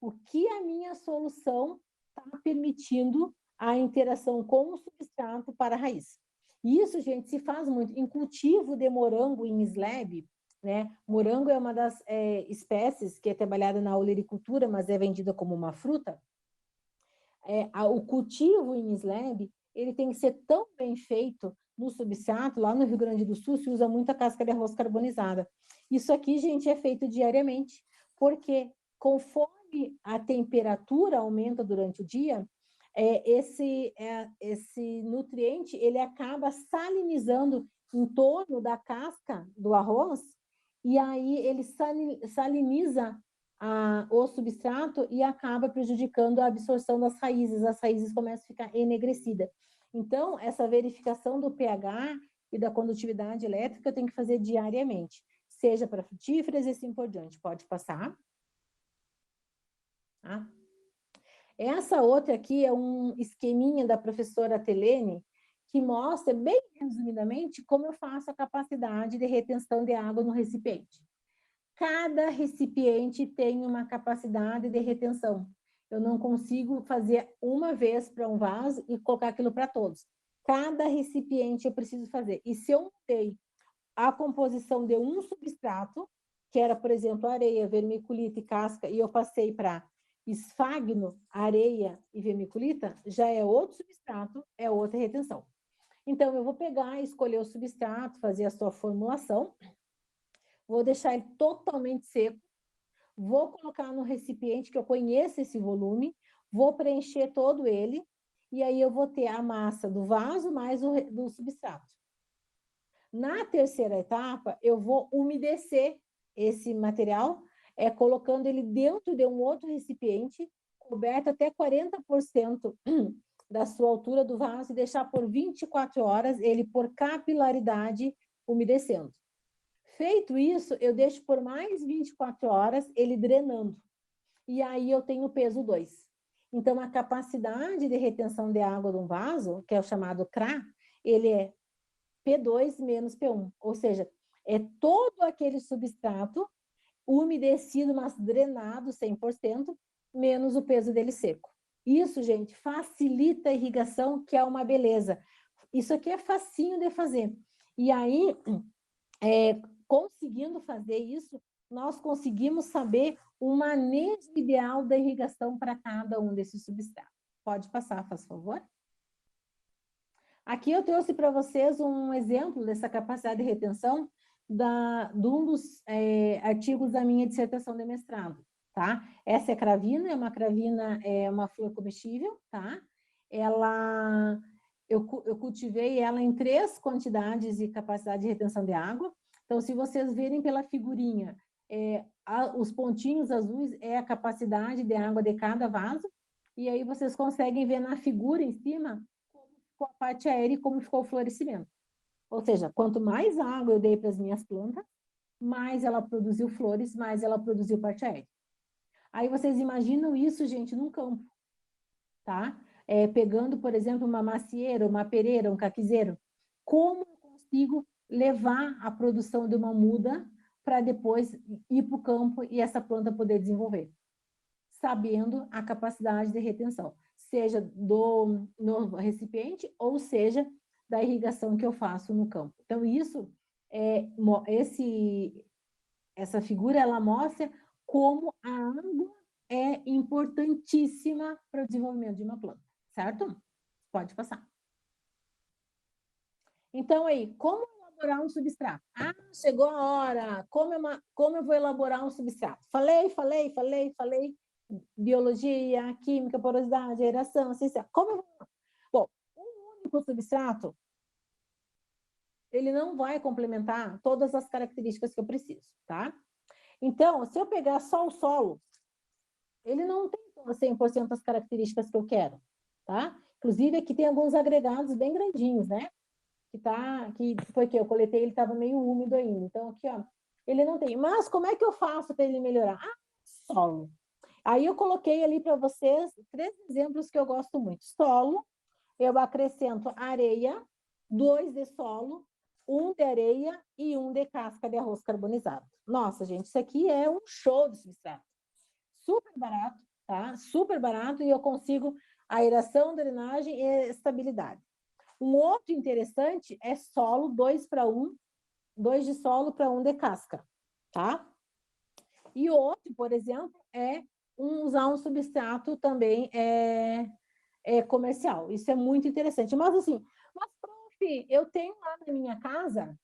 o que a minha solução está permitindo a interação com o substrato para a raiz. Isso, gente, se faz muito. Em cultivo de morango em slab, né? Morango é uma das espécies que é trabalhada na olericultura, mas é vendida como uma fruta. O cultivo em slab, ele tem que ser tão bem feito no substrato, lá no Rio Grande do Sul se usa muita casca de arroz carbonizada. Isso aqui, gente, é feito diariamente, porque conforme conforme a temperatura aumenta durante o dia, esse nutriente ele acaba salinizando em torno da casca do arroz, e aí ele saliniza o substrato e acaba prejudicando a absorção das raízes. As raízes começam a ficar enegrecidas. Então, essa verificação do pH e da condutividade elétrica eu tenho que fazer diariamente, seja para frutíferas e assim por diante. Pode passar. Tá? Essa outra aqui é um esqueminha da professora Telene, que mostra, bem resumidamente, como eu faço a capacidade de retenção de água no recipiente. Cada recipiente tem uma capacidade de retenção. Eu não consigo fazer uma vez para um vaso e colocar aquilo para todos. Cada recipiente eu preciso fazer. E se eu mudei a composição de um substrato, que era, por exemplo, areia, vermiculita e casca, e eu passei para esfagno, areia e vermiculita, já é outro substrato, é outra retenção. Então, eu vou pegar, escolher o substrato, fazer a sua formulação, vou deixar ele totalmente seco, vou colocar no recipiente que eu conheço esse volume, vou preencher todo ele, e aí eu vou ter a massa do vaso mais do substrato. Na terceira etapa, eu vou umedecer esse material, colocando ele dentro de um outro recipiente, coberto até 40% da sua altura do vaso, e deixar por 24 horas ele por capilaridade umedecendo. Feito isso, eu deixo por mais 24 horas ele drenando. E aí eu tenho o peso 2. Então, a capacidade de retenção de água de um vaso, que é o chamado CRA, ele é P2 menos P1. Ou seja, é todo aquele substrato umedecido, mas drenado 100%, menos o peso dele seco. Isso, gente, facilita a irrigação, que é uma beleza. Isso aqui é facinho de fazer. E aí, conseguindo fazer isso, nós conseguimos saber o manejo ideal da irrigação para cada um desses substratos. Pode passar, faz favor. Aqui eu trouxe para vocês um exemplo dessa capacidade de retenção de um dos artigos da minha dissertação de mestrado, tá? Essa é cravina, é uma flor comestível, tá? Eu cultivei ela em 3 quantidades e capacidade de retenção de água. Então, se vocês verem pela figurinha, os pontinhos azuis é a capacidade de água de cada vaso, e aí vocês conseguem ver na figura em cima como ficou a parte aérea e como ficou o florescimento. Ou seja, quanto mais água eu dei para as minhas plantas, mais ela produziu flores, mais ela produziu parte aérea. Aí vocês imaginam isso, gente, num campo, tá? Pegando, por exemplo, uma macieira, uma pereira, um caquizeiro. Como eu consigo levar a produção de uma muda para depois ir para o campo e essa planta poder desenvolver? Sabendo a capacidade de retenção, seja no recipiente ou seja da irrigação que eu faço no campo. Então, essa figura, ela mostra como a água é importantíssima para o desenvolvimento de uma planta, certo? Pode passar. Então, aí, como elaborar um substrato? Ah, chegou a hora. Como eu vou elaborar um substrato? Falei. Biologia, química, porosidade, aeração, ciência. Como eu vou... Bom, um único substrato, ele não vai complementar todas as características que eu preciso, tá? Então, se eu pegar só o solo, ele não tem 100% as características que eu quero, tá? Inclusive, aqui tem alguns agregados bem grandinhos, né? Que foi que eu coletei, ele estava meio úmido ainda. Então, aqui, ó, ele não tem. Mas como é que eu faço para ele melhorar? Ah, solo. Aí eu coloquei ali para vocês 3 exemplos que eu gosto muito. Solo, eu acrescento areia, 2 de solo, 1 de areia e 1 de casca de arroz carbonizado. Nossa, gente, isso aqui é um show de substrato. Super barato, tá? Super barato, e eu consigo aeração, drenagem e estabilidade. Um outro interessante é solo 2 para 1, 2 de solo para 1 de casca, tá? E outro, por exemplo, usar um substrato também comercial. Isso é muito interessante. Mas assim, prof, eu tenho lá na minha casa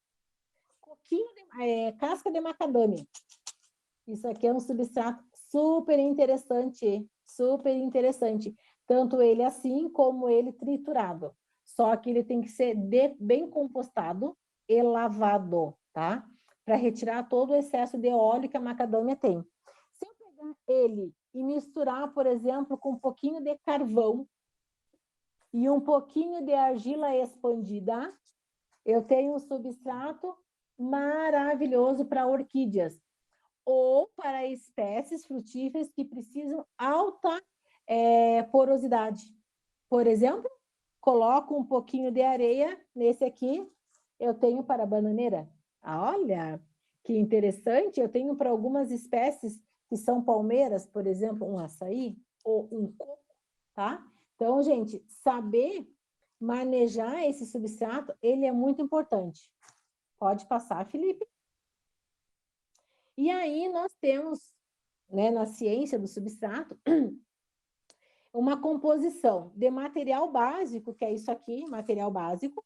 casca de macadâmia. Isso aqui é um substrato super interessante, super interessante. Tanto ele assim, como ele triturado. Só que ele tem que ser bem compostado e lavado, tá? Para retirar todo o excesso de óleo que a macadâmia tem. Se eu pegar ele e misturar, por exemplo, com um pouquinho de carvão e um pouquinho de argila expandida, eu tenho um substrato maravilhoso para orquídeas ou para espécies frutíferas que precisam alta porosidade. Por exemplo, coloco um pouquinho de areia nesse aqui, eu tenho para bananeira. Olha, que interessante, eu tenho para algumas espécies que são palmeiras, por exemplo, um açaí ou um coco, tá? Então, gente, saber manejar esse substrato, ele é muito importante. Pode passar, Felipe. E aí nós temos, né, na ciência do substrato, uma composição de material básico, que é isso aqui, material básico,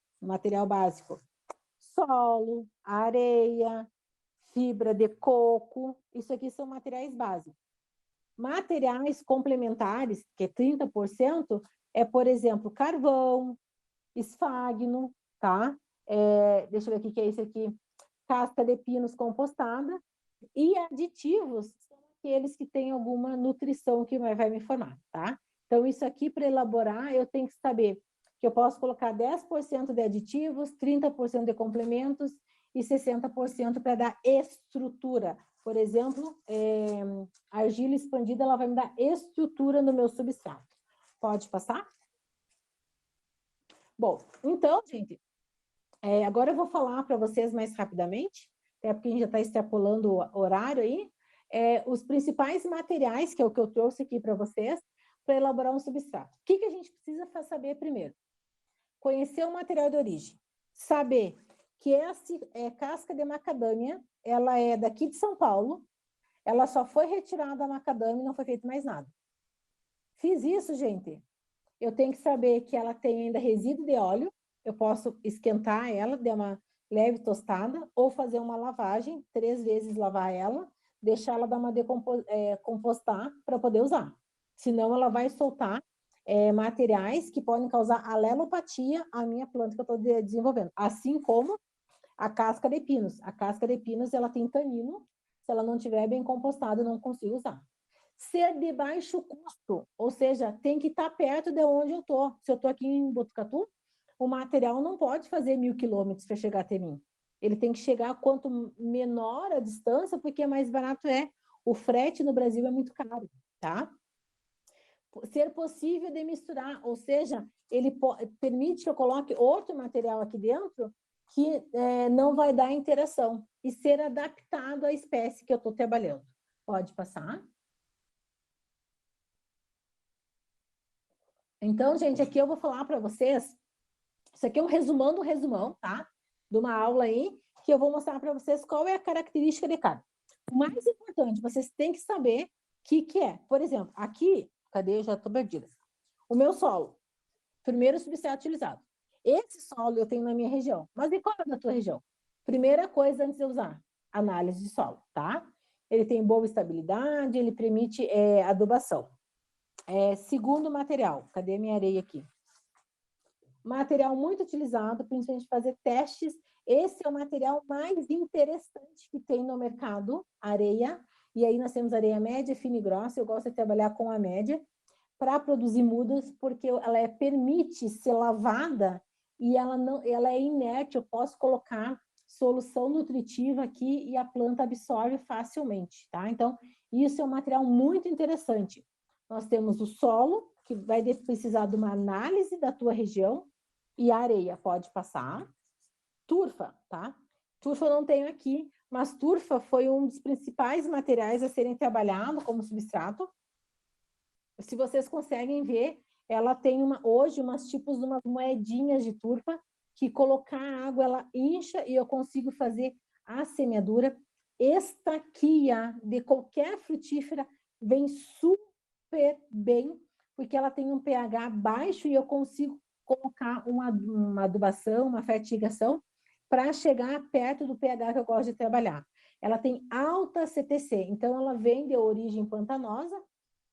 solo, areia, fibra de coco, isso aqui são materiais básicos. Materiais complementares, que é 30%, é, por exemplo, carvão, esfagno, tá? Deixa eu ver o que é isso aqui. Casca de pinos compostada. E aditivos são aqueles que têm alguma nutrição que vai me informar, tá? Então, isso aqui, para elaborar, eu tenho que saber que eu posso colocar 10% de aditivos, 30% de complementos e 60% para dar estrutura. Por exemplo, a argila expandida, ela vai me dar estrutura no meu substrato. Pode passar? Bom, então, gente, agora eu vou falar para vocês mais rapidamente, até porque a gente já está extrapolando o horário aí, os principais materiais, que é o que eu trouxe aqui para vocês, para elaborar um substrato. O que a gente precisa saber primeiro? Conhecer o material de origem. Saber que essa casca de macadâmia, ela é daqui de São Paulo, ela só foi retirada da macadâmia e não foi feito mais nada. Fiz isso, gente. Eu tenho que saber que ela tem ainda resíduo de óleo, eu posso esquentar ela, dar uma leve tostada, ou fazer uma lavagem, 3 vezes lavar ela, deixar ela dar uma compostar para poder usar. Senão ela vai soltar materiais que podem causar alelopatia à minha planta que eu estou desenvolvendo. Assim como a casca de pinos. A casca de pinos, ela tem tanino, se ela não estiver bem compostada, eu não consigo usar. Ser de baixo custo, ou seja, tem que estar perto de onde eu estou. Se eu estou aqui em Botucatu, o material não pode fazer 1.000 quilômetros para chegar até mim. Ele tem que chegar quanto menor a distância, porque mais barato é. O frete no Brasil é muito caro, tá? Ser possível de misturar, ou seja, ele permite que eu coloque outro material aqui dentro que não vai dar interação e ser adaptado à espécie que eu estou trabalhando. Pode passar? Então, gente, aqui eu vou falar para vocês, isso aqui é um resumão do resumão, tá? De uma aula aí, que eu vou mostrar para vocês qual é a característica de cada. O mais importante, vocês têm que saber o que é. Por exemplo, aqui, cadê? Eu já estou perdida. O meu solo, primeiro substrato utilizado. Esse solo eu tenho na minha região, mas e qual é da tua região? Primeira coisa antes de usar, análise de solo, tá? Ele tem boa estabilidade, ele permite adubação. Segundo material, cadê minha areia aqui? Material muito utilizado, principalmente fazer testes. Esse é o material mais interessante que tem no mercado, areia. E aí nós temos areia média, fina e grossa. Eu gosto de trabalhar com a média para produzir mudas, porque ela permite ser lavada e ela é inerte. Eu posso colocar solução nutritiva aqui e a planta absorve facilmente, tá? Então, isso é um material muito interessante. Nós temos o solo, que vai precisar de uma análise da tua região, e a areia pode passar. Turfa, tá? Turfa eu não tenho aqui, mas turfa foi um dos principais materiais a serem trabalhados como substrato. Se vocês conseguem ver, ela tem hoje umas tipos de umas moedinhas de turfa, que colocar água, ela incha e eu consigo fazer a semeadura. Estaquia de qualquer frutífera vem super bem, porque ela tem um pH baixo e eu consigo colocar uma adubação, uma fertigação, para chegar perto do pH que eu gosto de trabalhar. ela tem alta CTC, então ela vem de origem pantanosa,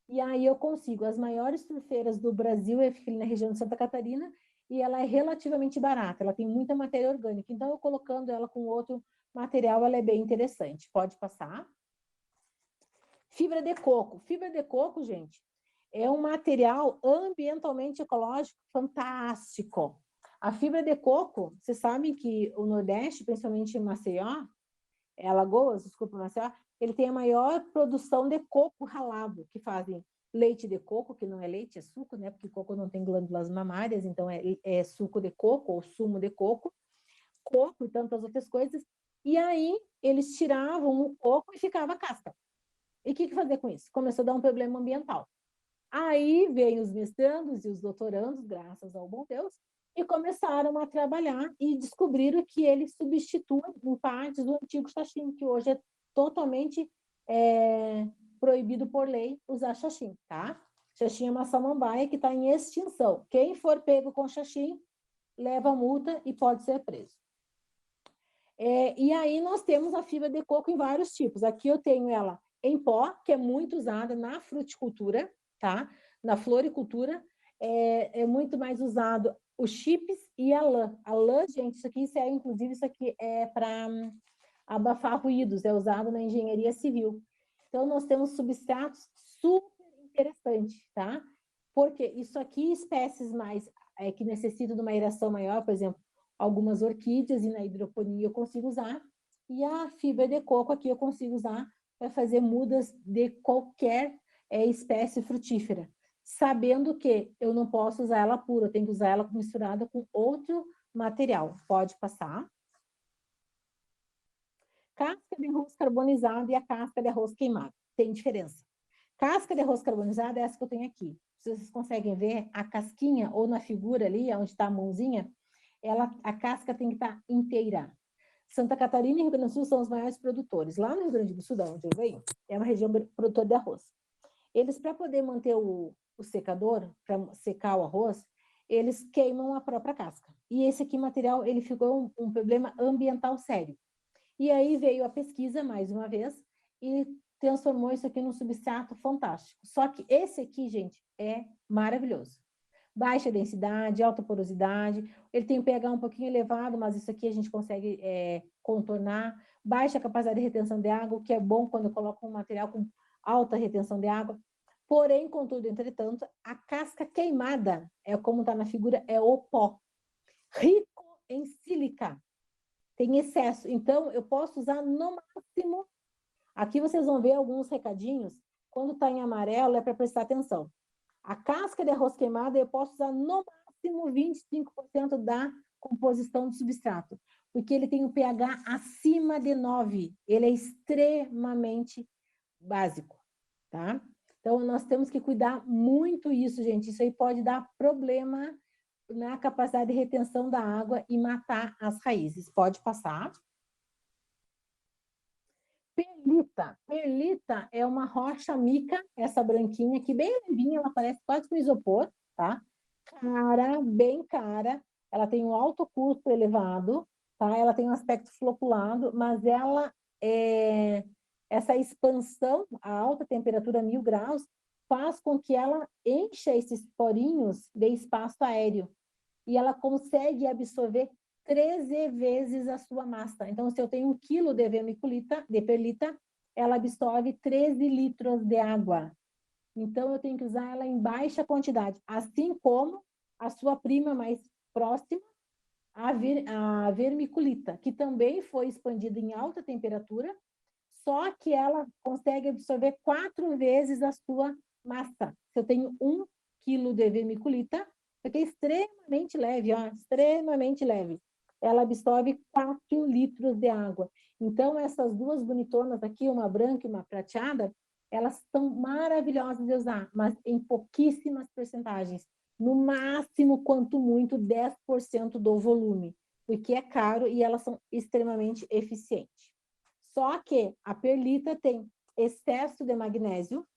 e aí eu consigo. As maiores surfeiras do Brasil fica ali na região de Santa Catarina, e ela é relativamente barata, ela tem muita matéria orgânica, então eu colocando ela com outro material, ela é bem interessante. Pode passar. Fibra de coco. Fibra de coco, gente, é um material ambientalmente ecológico fantástico. A fibra de coco, vocês sabem que o Nordeste, principalmente em Maceió, Alagoas, desculpa, Maceió, ele tem a maior produção de coco ralado, que fazem leite de coco, que não é leite, é suco, né? Porque coco não tem glândulas mamárias, então é suco de coco ou sumo de coco, coco e tantas outras coisas. E aí eles tiravam o coco e ficava a casca. E o que fazer com isso? Começou a dar um problema ambiental. Aí vêm os mestrandos e os doutorandos, graças ao bom Deus, e começaram a trabalhar e descobriram que ele substitui em partes do antigo xaxim, que hoje é totalmente proibido por lei usar xaxim, tá? Xaxim é uma samambaia que está em extinção. Quem for pego com xaxim, leva multa e pode ser preso. E aí nós temos a fibra de coco em vários tipos. Aqui eu tenho ela em pó, que é muito usada na fruticultura, tá? Na floricultura, é muito mais usado os chips e a lã. A lã, gente, inclusive, isso aqui é para abafar ruídos, é usado na engenharia civil. Então, nós temos substratos super interessantes, tá? Porque isso aqui, espécies mais que necessitam de uma aeração maior, por exemplo, algumas orquídeas, e na hidroponia eu consigo usar, e a fibra de coco aqui eu consigo usar para fazer mudas de qualquer espécie frutífera, sabendo que eu não posso usar ela pura, eu tenho que usar ela misturada com outro material. Pode passar. Casca de arroz carbonizado e a casca de arroz queimado. Tem diferença. Casca de arroz carbonizado é essa que eu tenho aqui. Vocês conseguem ver a casquinha, ou na figura ali, onde está a mãozinha, a casca tem que estar inteira. Santa Catarina e Rio Grande do Sul são os maiores produtores. Lá no Rio Grande do Sul, de onde eu venho, é uma região produtora de arroz. Eles, para poder manter o secador, para secar o arroz, eles queimam a própria casca. E esse aqui, material, ele ficou um problema ambiental sério. E aí veio a pesquisa, mais uma vez, e transformou isso aqui num substrato fantástico. Só que esse aqui, gente, é maravilhoso. Baixa densidade, alta porosidade, ele tem um pH um pouquinho elevado, mas isso aqui a gente consegue contornar. Baixa capacidade de retenção de água, o que é bom quando eu coloco um material com alta retenção de água. Porém, contudo, entretanto, a casca queimada, como está na figura, é o pó. Rico em sílica. Tem excesso. Então, eu posso usar no máximo. Aqui vocês vão ver alguns recadinhos. Quando está em amarelo, é para prestar atenção. A casca de arroz queimada, eu posso usar no máximo 25% da composição do substrato, porque ele tem um pH acima de 9. Ele é extremamente básico, tá? Então, nós temos que cuidar muito isso, gente. Isso aí pode dar problema na capacidade de retenção da água e matar as raízes. Pode passar. Perlita. Perlita é uma rocha mica, essa branquinha aqui, bem levinha, ela parece quase com isopor, tá? Cara, bem cara. Ela tem um alto custo elevado, tá? Ela tem um aspecto floculado, mas ela essa expansão a alta temperatura, 1000 graus, faz com que ela encha esses porinhos de espaço aéreo. E ela consegue absorver 13 vezes a sua massa. Então, se eu tenho 1 quilo de vermiculita, de perlita, ela absorve 13 litros de água. Então, eu tenho que usar ela em baixa quantidade, assim como a sua prima mais próxima, a vermiculita, que também foi expandida em alta temperatura, só que ela consegue absorver 4 vezes a sua massa. Se eu tenho 1 quilo de vermiculita, porque é extremamente leve, ó, extremamente leve. Ela absorve 4 litros de água. Então, essas duas bonitonas aqui, uma branca e uma prateada, elas são maravilhosas de usar, mas em pouquíssimas percentagens. No máximo, quanto muito, 10% do volume, porque é caro e elas são extremamente eficientes. Só que a perlita tem excesso de magnésio,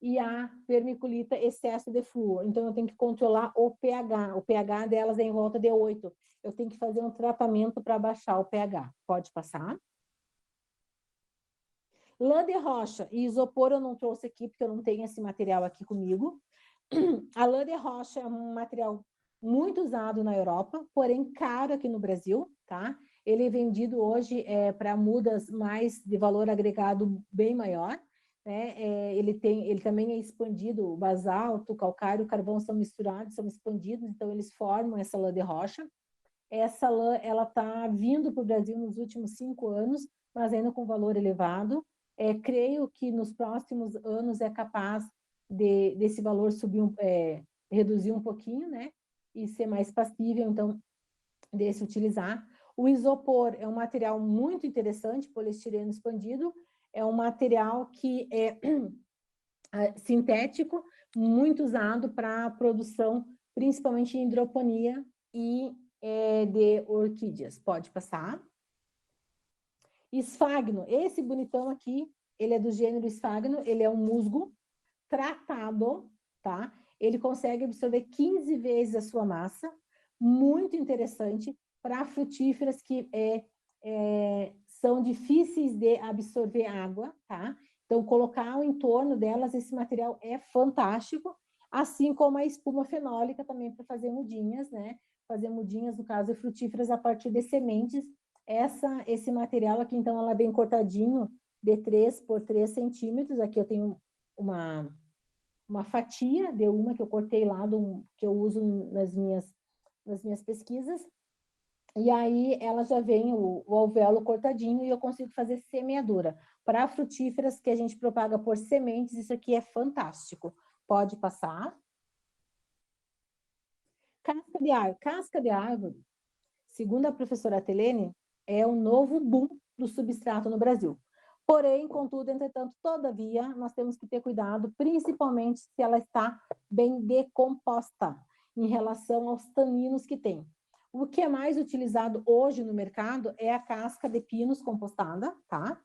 e a vermiculita excesso de flúor. Então, eu tenho que controlar o pH. O pH delas é em volta de 8. Eu tenho que fazer um tratamento para baixar o pH. Pode passar. Lã de rocha e isopor eu não trouxe aqui, porque eu não tenho esse material aqui comigo. A lã de rocha é um material muito usado na Europa, porém caro aqui no Brasil, tá? Ele é vendido hoje para mudas mais de valor agregado bem maior, né? Ele também é expandido, o basalto, o calcário, o carvão são misturados, são expandidos, então eles formam essa lã de rocha. Essa lã, ela está vindo para o Brasil nos últimos 5 anos, mas ainda com valor elevado. Creio que nos próximos anos é capaz desse valor subir, reduzir um pouquinho, né? E ser mais passível, então, de se utilizar. O isopor é um material muito interessante, poliestireno expandido, é um material que é sintético, muito usado para a produção, principalmente em hidroponia e de orquídeas. Pode passar. Esfagno, esse bonitão aqui, ele é do gênero esfagno, ele é um musgo tratado, tá? Ele consegue absorver 15 vezes a sua massa, muito interessante para frutíferas que são difíceis de absorver água, tá? Então, colocar ao entorno delas, esse material é fantástico, assim como a espuma fenólica também para fazer mudinhas, né? Fazer mudinhas, no caso, frutíferas a partir de sementes. Esse material aqui, então, ela é bem cortadinho, de 3 por 3 centímetros. Aqui eu tenho uma fatia de uma que eu cortei lá, que eu uso nas minhas pesquisas. E aí ela já vem o alvéolo cortadinho e eu consigo fazer semeadura. Para frutíferas que a gente propaga por sementes, isso aqui é fantástico. Pode passar. Casca de árvore. Casca de árvore, segundo a professora Telene, é o novo boom do substrato no Brasil. Porém, contudo, entretanto, todavia, nós temos que ter cuidado, principalmente se ela está bem decomposta em relação aos taninos que tem. O que é mais utilizado hoje no mercado é a casca de pinos compostada, tá?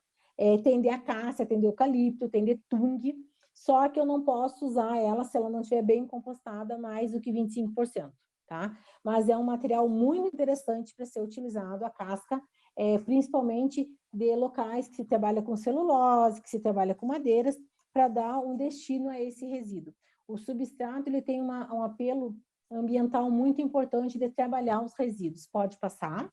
Tem de acácia, tem de eucalipto, tem de tung, só que eu não posso usar ela se ela não estiver bem compostada mais do que 25%, tá? Mas é um material muito interessante para ser utilizado, a casca, principalmente de locais que se trabalha com celulose, que se trabalha com madeiras, para dar um destino a esse resíduo. O substrato ele tem um apelo ambiental muito importante de trabalhar os resíduos. Pode passar.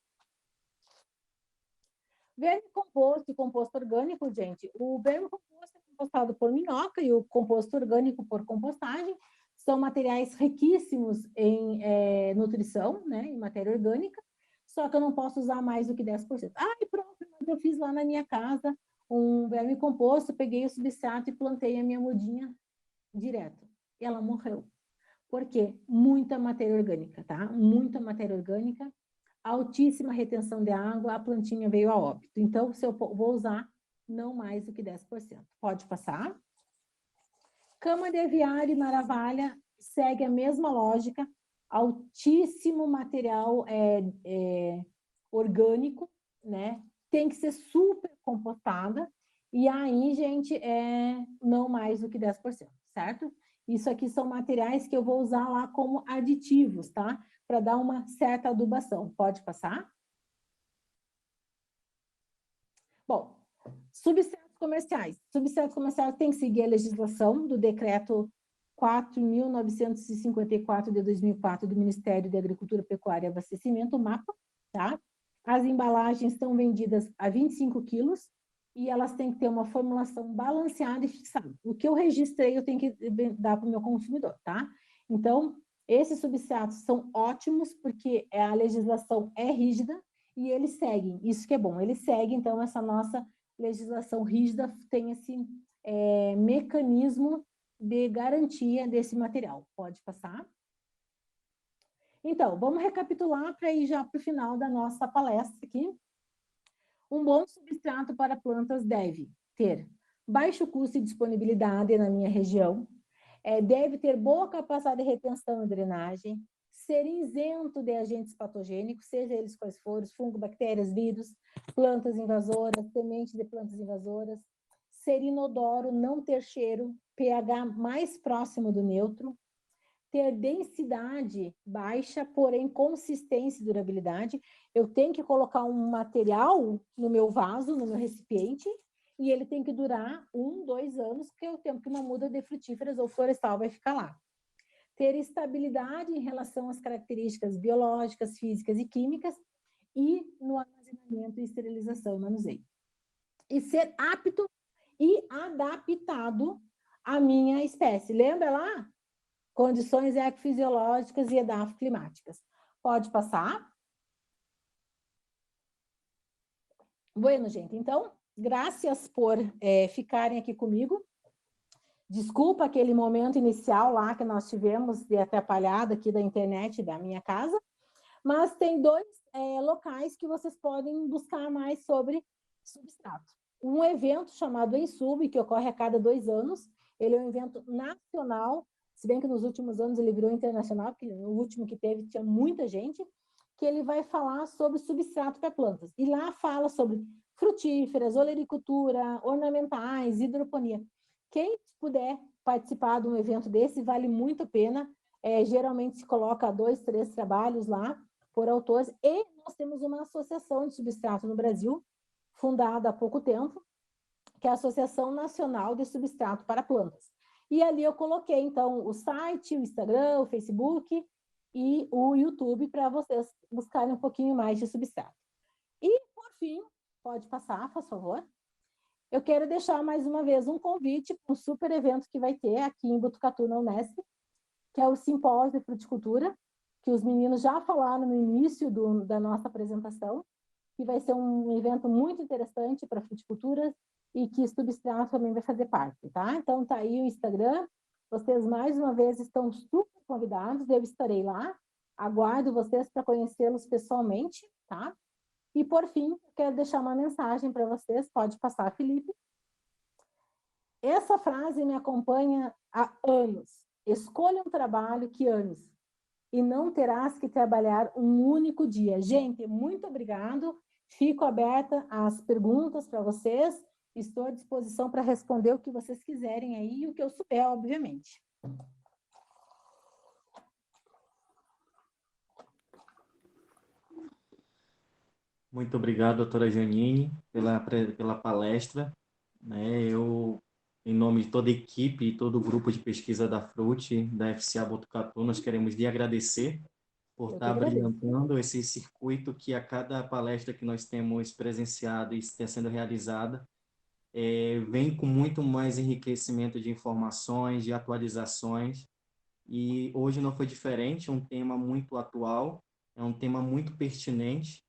Verme composto e composto orgânico, gente. O verme composto é compostado por minhoca e o composto orgânico por compostagem. São materiais riquíssimos em nutrição, né, em matéria orgânica, só que eu não posso usar mais do que 10%. E pronto, eu fiz lá na minha casa um verme composto, peguei o substrato e plantei a minha mudinha direto. E ela morreu. Por quê? Muita matéria orgânica, tá? Muita matéria orgânica, altíssima retenção de água, a plantinha veio a óbito. Então, se eu vou usar, não mais do que 10%. Pode passar. Cama de aviário e maravalha segue a mesma lógica, altíssimo material orgânico, né? Tem que ser super compostada, e aí, gente, não mais do que 10%, certo? Isso aqui são materiais que eu vou usar lá como aditivos, tá? Para dar uma certa adubação. Pode passar? Bom, substratos comerciais. Substratos comerciais tem que seguir a legislação do decreto 4.954 de 2004 do Ministério da Agricultura, Pecuária e Abastecimento, o MAPA, tá? As embalagens estão vendidas a 25 quilos e elas têm que ter uma formulação balanceada e fixada. O que eu registrei, eu tenho que dar para o meu consumidor, tá? Então, esses substratos são ótimos porque a legislação é rígida e eles seguem, isso que é bom, eles seguem, então, essa nossa legislação rígida tem esse mecanismo de garantia desse material. Pode passar. Então, vamos recapitular para ir já para o final da nossa palestra aqui. Um bom substrato para plantas deve ter baixo custo e disponibilidade na minha região, deve ter boa capacidade de retenção e drenagem, ser isento de agentes patogênicos, seja eles quais forem, fungo, bactérias, vírus, plantas invasoras, sementes de plantas invasoras, ser inodoro, não ter cheiro, pH mais próximo do neutro, ter densidade baixa, porém consistência e durabilidade. Eu tenho que colocar um material no meu vaso, no meu recipiente, e ele tem que durar 1, 2 anos, que é o tempo que uma muda de frutíferas ou florestal vai ficar lá. Ter estabilidade em relação às características biológicas, físicas e químicas, e no armazenamento, esterilização e manuseio. E ser apto e adaptado à minha espécie. Lembra lá? Condições ecofisiológicas e edafoclimáticas. Pode passar. Bueno, gente, então, graças por ficarem aqui comigo. Desculpa aquele momento inicial lá que nós tivemos de atrapalhada aqui da internet da minha casa, mas tem 2 locais que vocês podem buscar mais sobre substrato. Um evento chamado Ensub, que ocorre a cada 2 anos, ele é um evento nacional, se bem que nos últimos anos ele virou internacional, porque no último que teve tinha muita gente, que ele vai falar sobre substrato para plantas. E lá fala sobre frutíferas, olericultura, ornamentais, hidroponia. Quem puder participar de um evento desse, vale muito a pena. Geralmente se coloca 2, 3 trabalhos lá por autores. E nós temos uma associação de substrato no Brasil, fundada há pouco tempo, que é a Associação Nacional de Substrato para Plantas. E ali eu coloquei, então, o site, o Instagram, o Facebook e o YouTube para vocês buscarem um pouquinho mais de substrato. E, por fim, pode passar, por favor. Eu quero deixar mais uma vez um convite para um super evento que vai ter aqui em Botucatu, na Unesp, que é o Simpósio de Fruticultura, que os meninos já falaram no início da nossa apresentação, que vai ser um evento muito interessante para fruticultura e que substrato também vai fazer parte, tá? Então, tá aí o Instagram. Vocês, mais uma vez, estão super convidados. Eu estarei lá. Aguardo vocês para conhecê-los pessoalmente, tá? E, por fim, quero deixar uma mensagem para vocês. Pode passar, Felipe. Essa frase me acompanha há anos. Escolha um trabalho que ames e não terás que trabalhar um único dia. Gente, muito obrigado. Fico aberta às perguntas para vocês. Estou à disposição para responder o que vocês quiserem aí e o que eu souber, obviamente. Muito obrigado, doutora Janine, pela palestra. Eu, em nome de toda a equipe e todo o grupo de pesquisa da FRUT, da FCA Botucatu, nós queremos lhe agradecer por estar brilhantando esse circuito que a cada palestra que nós temos presenciado e está sendo realizada, vem com muito mais enriquecimento de informações, de atualizações, e hoje não foi diferente, é um tema muito atual, é um tema muito pertinente,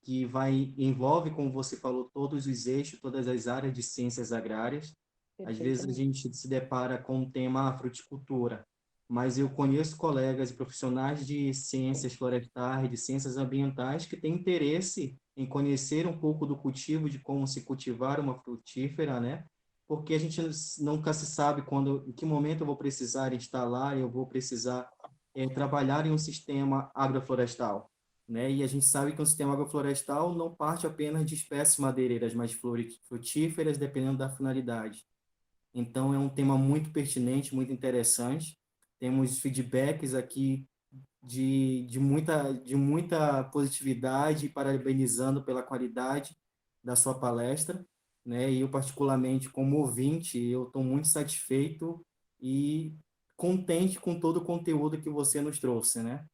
que envolve, como você falou, todos os eixos, todas as áreas de ciências agrárias. Às vezes a gente se depara com o tema fruticultura, mas eu conheço colegas e profissionais de ciências florestais, de ciências ambientais, que têm interesse em conhecer um pouco do cultivo, de como se cultivar uma frutífera, né? Porque a gente nunca se sabe em que momento eu vou precisar instalar, eu vou precisar trabalhar em um sistema agroflorestal, né? E a gente sabe que o sistema agroflorestal não parte apenas de espécies madeireiras, mas frutíferas, dependendo da finalidade. Então, é um tema muito pertinente, muito interessante. Temos feedbacks aqui de muita positividade, parabenizando pela qualidade da sua palestra, né? E eu, particularmente, como ouvinte, eu estou muito satisfeito e contente com todo o conteúdo que você nos trouxe, né?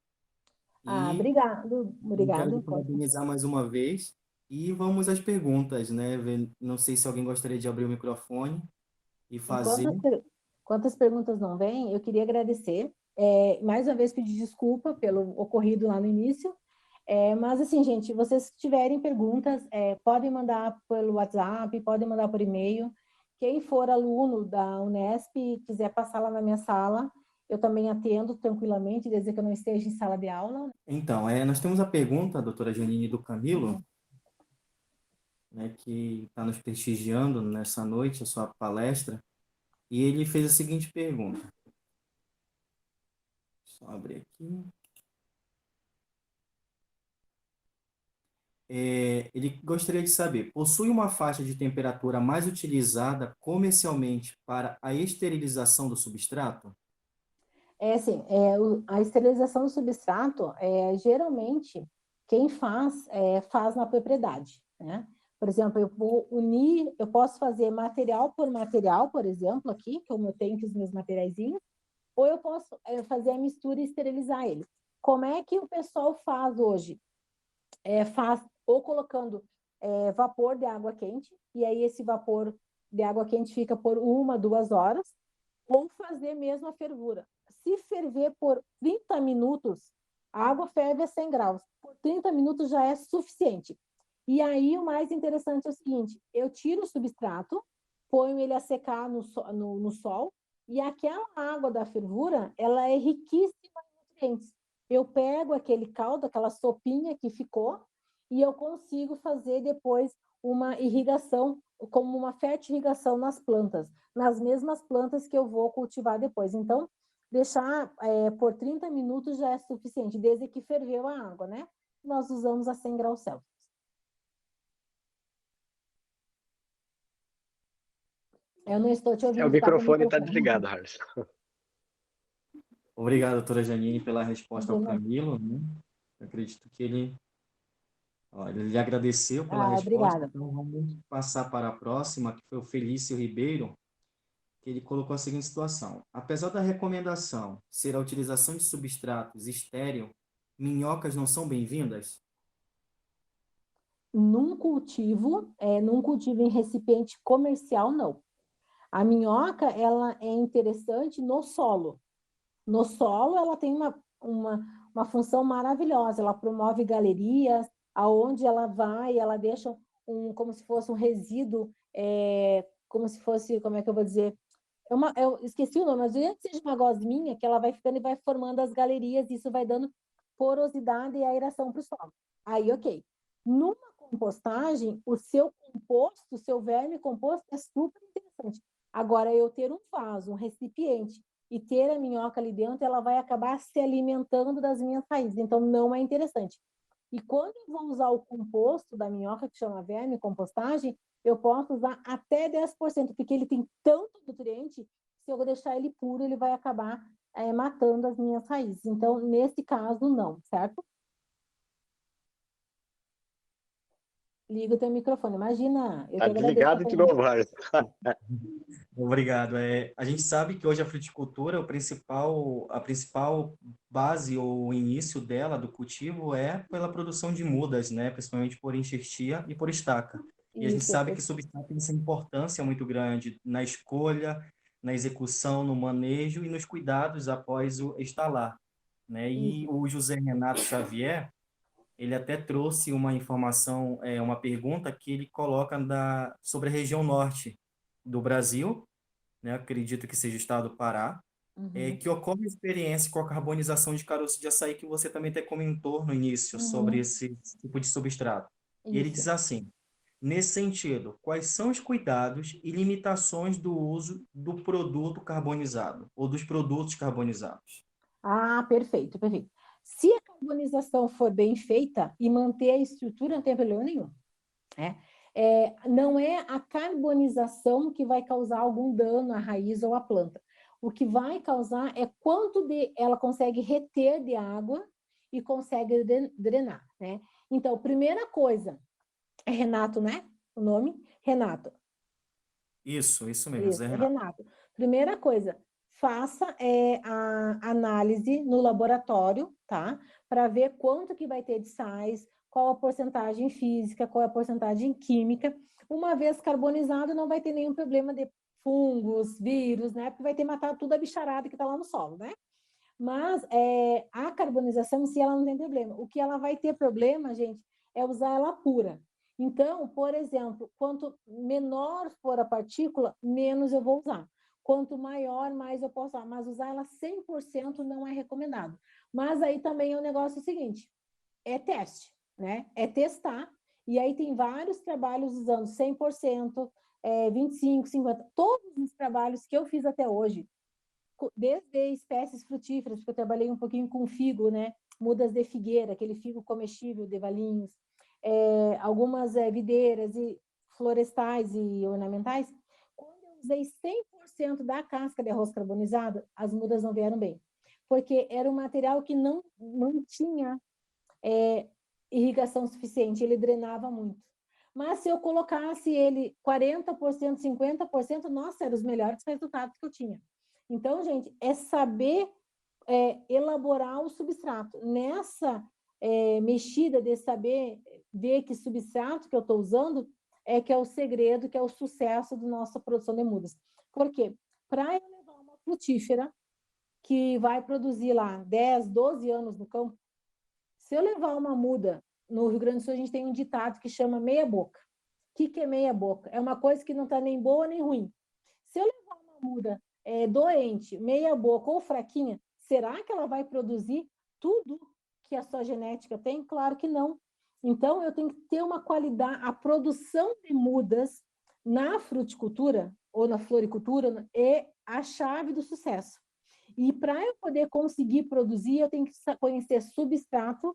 Obrigado. Quero te parabenizar mais uma vez. E vamos às perguntas, né? Não sei se alguém gostaria de abrir o microfone e fazer. Quantas perguntas não vêm, eu queria agradecer. Mais uma vez pedir desculpa pelo ocorrido lá no início. Mas assim, gente, vocês tiverem perguntas, podem mandar pelo WhatsApp, podem mandar por e-mail. Quem for aluno da Unesp e quiser passar lá na minha sala, eu também atendo tranquilamente, desde que eu não esteja em sala de aula. Então, nós temos a pergunta, doutora Janine, do Camilo, né, que está nos prestigiando nessa noite, a sua palestra, e ele fez a seguinte pergunta. Só abrir aqui. Ele gostaria de saber, possui uma faixa de temperatura mais utilizada comercialmente para a esterilização do substrato? Assim, a esterilização do substrato, geralmente, quem faz na propriedade, né? Por exemplo, eu vou unir, eu posso fazer material por material, por exemplo, aqui, como eu tenho aqui os meus materiaizinhos, ou eu posso fazer a mistura e esterilizar ele. Como é que o pessoal faz hoje? Faz ou colocando vapor de água quente, e aí esse vapor de água quente fica por 1, 2 horas, ou fazer mesmo a fervura. Se ferver por 30 minutos, a água ferve a 100 graus. Por 30 minutos já é suficiente. E aí o mais interessante é o seguinte, eu tiro o substrato, ponho ele a secar no sol, e aquela água da fervura, ela é riquíssima em nutrientes. Eu pego aquele caldo, aquela sopinha que ficou, e eu consigo fazer depois uma irrigação, como uma fertirrigação nas plantas, nas mesmas plantas que eu vou cultivar depois. Então, deixar por 30 minutos já é suficiente, desde que ferveu a água, né? Nós usamos a 100 graus Celsius. Eu não estou te ouvindo. O microfone está desligado, Harris. Obrigado, doutora Janine, pela resposta ao Camilo, né? Eu acredito que ele lhe agradeceu pela resposta. Obrigada. Então, vamos passar para a próxima, que foi o Felício Ribeiro, que ele colocou a seguinte situação. Apesar da recomendação ser a utilização de substratos estéril, minhocas não são bem-vindas? Num cultivo em recipiente comercial, não. A minhoca, ela é interessante no solo. No solo, ela tem uma função maravilhosa. Ela promove galerias, aonde ela vai, ela deixa como se fosse um resíduo, como se fosse, como é que eu vou dizer? Eu esqueci o nome, mas antes que seja uma gosminha, que ela vai ficando e vai formando as galerias, e isso vai dando porosidade e aeração para o solo. Aí, ok. Numa compostagem, o seu composto, o seu verme composto é super interessante. Agora, eu ter um vaso, um recipiente, e ter a minhoca ali dentro, ela vai acabar se alimentando das minhas raízes. Então, não é interessante. E quando eu vou usar o composto da minhoca, que chama verme compostagem, eu posso usar até 10%, porque ele tem tanto nutriente, se eu vou deixar ele puro, ele vai acabar matando as minhas raízes. Então, nesse caso, não, certo? Liga o teu microfone. Imagina, eu Tá que agradeço. desligado de novo, Harris. Obrigado. A gente sabe que hoje a fruticultura, a principal base ou início dela, do cultivo, é pela produção de mudas, né? Principalmente por enxertia e por estaca. E a gente Isso, sabe que substrato tem essa importância muito grande na escolha, na execução, no manejo e nos cuidados após o estalar, né? E isso. o José Renato Xavier, ele até trouxe uma informação, uma pergunta que ele coloca sobre a região norte do Brasil, né? Acredito que seja o estado do Pará, que ocorre experiência com a carbonização de caroço de açaí, que você também até comentou no início sobre esse tipo de substrato. E ele diz assim: nesse sentido, quais são os cuidados e limitações do uso do produto carbonizado ou dos produtos carbonizados? Ah, perfeito, perfeito. Se a carbonização for bem feita e manter a estrutura, não tem problema nenhum. Não é a carbonização que vai causar algum dano à raiz ou à planta. O que vai causar é quanto ela consegue reter de água e consegue drenar, né? Então, primeira coisa, é Renato, né? O nome? Renato. Isso mesmo, Isso, Zé Renato. Renato. Primeira coisa, faça a análise no laboratório, tá? Para ver quanto que vai ter de sais, qual a porcentagem física, qual a porcentagem química. Uma vez carbonizado, não vai ter nenhum problema de fungos, vírus, né? Porque vai ter matado toda a bicharada que está lá no solo, né? Mas a carbonização em si, ela não tem problema. O que ela vai ter problema, gente, é usar ela pura. Então, por exemplo, quanto menor for a partícula, menos eu vou usar. Quanto maior, mais eu posso usar. Mas usar ela 100% não é recomendado. Mas aí também é o negócio seguinte, é teste, né? É testar. E aí tem vários trabalhos usando 100%, 25%, 50%. Todos os trabalhos que eu fiz até hoje, desde espécies frutíferas, porque eu trabalhei um pouquinho com figo, né? Mudas de figueira, aquele figo comestível de Valinhos, algumas videiras e florestais e ornamentais. Quando eu usei 100% da casca de arroz carbonizado, as mudas não vieram bem, porque era um material que não tinha irrigação suficiente, ele drenava muito. Mas se eu colocasse ele 40%, 50%, nossa, eram os melhores resultados que eu tinha. Então, gente, é saber elaborar o substrato. Nessa mexida de saber ver que substrato que eu estou usando que é o segredo, que é o sucesso da nossa produção de mudas. Por quê? Para eu levar uma frutífera que vai produzir lá 10, 12 anos no campo, se eu levar uma muda, no Rio Grande do Sul a gente tem um ditado que chama meia boca. O que é meia boca? É uma coisa que não está nem boa nem ruim. Se eu levar uma muda doente, meia boca ou fraquinha, será que ela vai produzir tudo que a sua genética tem? Claro que não. Então, eu tenho que ter uma qualidade. A produção de mudas na fruticultura ou na floricultura é a chave do sucesso. E para eu poder conseguir produzir, eu tenho que conhecer substrato